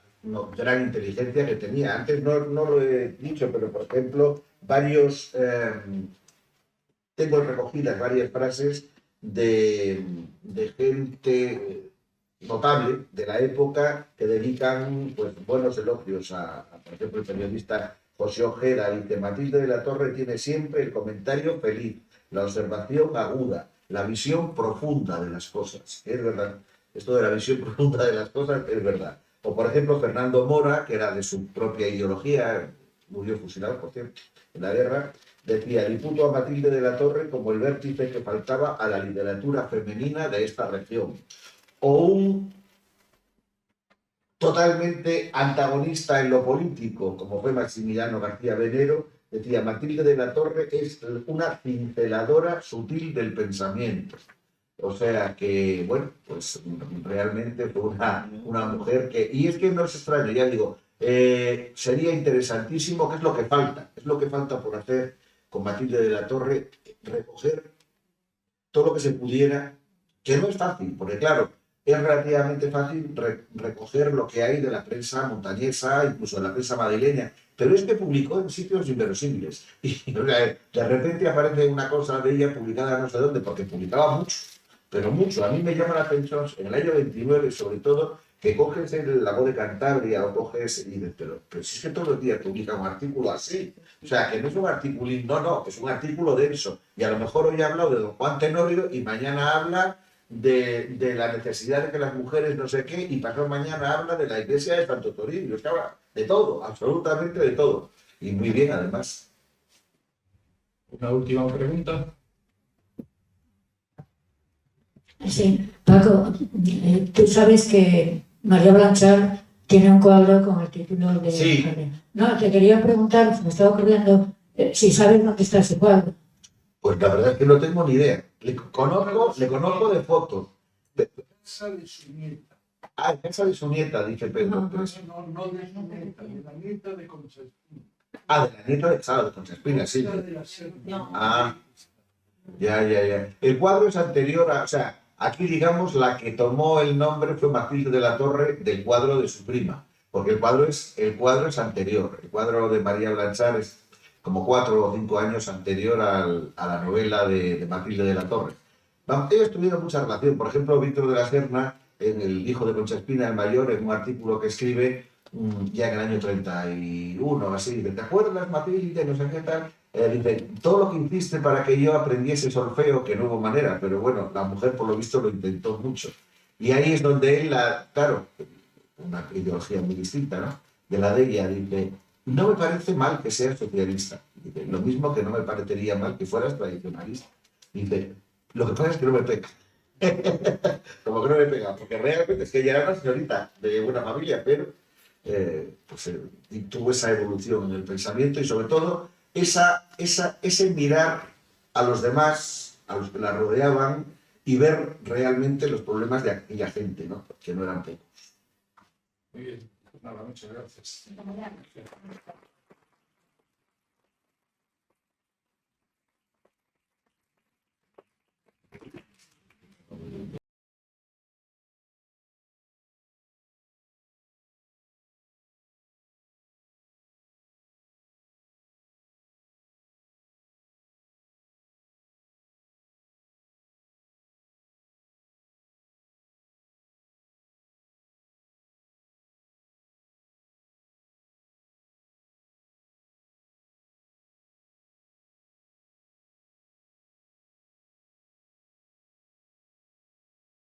gran inteligencia que tenía. Antes no lo he dicho, pero por ejemplo, tengo recogidas varias frases de gente notable de la época que dedican pues, buenos elogios por ejemplo, el periodista José Ojeda dice: Matilde de la Torre tiene siempre el comentario feliz, la observación aguda, la visión profunda de las cosas. Es verdad, esto de la visión profunda de las cosas es verdad. O por ejemplo, Fernando Mora, que era de su propia ideología, murió fusilado, por cierto, en la guerra, decía: diputo a Matilde de la Torre como el vértice que faltaba a la literatura femenina de esta región. O un totalmente antagonista en lo político, como fue Maximiliano García Venero, decía: Matilde de la Torre es una cinceladora sutil del pensamiento. O sea que, bueno, pues realmente fue una mujer que... Y es que no es extraño, ya digo, sería interesantísimo, ¿qué es lo que falta? Es lo que falta por hacer con Matilde de la Torre, recoger todo lo que se pudiera, que no es fácil, porque claro, es relativamente fácil recoger lo que hay de la prensa montañesa, incluso de la prensa madrileña, pero es que publicó en sitios inverosímiles. Y o sea, de repente aparece una cosa de ella publicada no sé dónde, porque publicaba mucho, pero mucho. A mí me llama la atención en el año 29, sobre todo, que coges La Voz de Cantabria o coges y dices, pero si es que todos los días publica un artículo así. O sea, que no es un articulín, no, es un artículo denso. Y a lo mejor hoy habla de don Juan Tenorio y mañana habla de la necesidad de que las mujeres no sé qué, y pasado mañana habla de la iglesia de Santo Toribio. Es que habla de todo, absolutamente de todo. Y muy bien, además. Una última pregunta. Sí, Paco, tú sabes que María Blanchard tiene un cuadro con el título de... Sí. No, te quería preguntar, me estaba ocurriendo, si sabes dónde está ese cuadro. Pues la verdad es que no tengo ni idea. Le conozco de fotos. Casa de su nieta. En casa de su nieta, dice Pedro. Ajá. No de su nieta, de la nieta de Concha Espina. De la nieta de Concha Espina, sí. De la Serna. Ah, ya. El cuadro es anterior o sea, aquí digamos la que tomó el nombre fue Matilde de la Torre del cuadro de su prima, porque el cuadro es anterior. El cuadro de María Blanchard es como 4 o 5 años anterior a la novela de Matilde de la Torre. Ellos tuvieron mucha relación. Por ejemplo, Víctor de la Serna, en El hijo de Concha Espina, el mayor, en un artículo que escribe ya en el año 31, así, dice: ¿te acuerdas, Matilde? No sé qué tal. Dice: todo lo que hiciste para que yo aprendiese solfeo, que no hubo manera, pero bueno, la mujer por lo visto lo intentó mucho. Y ahí es donde él, claro, una ideología muy distinta, ¿no?, de la de ella, dice: no me parece mal que seas socialista. Dice: lo mismo que no me parecería mal que fueras tradicionalista. Dice: lo que pasa es que no me pega. Como que no me pega, porque realmente es que ella era una señorita de buena familia, pero tuvo esa evolución en el pensamiento y sobre todo ese mirar a los demás, a los que la rodeaban, y ver realmente los problemas de aquella gente, ¿no?, que no eran pocos. Muy bien, pues nada, muchas gracias.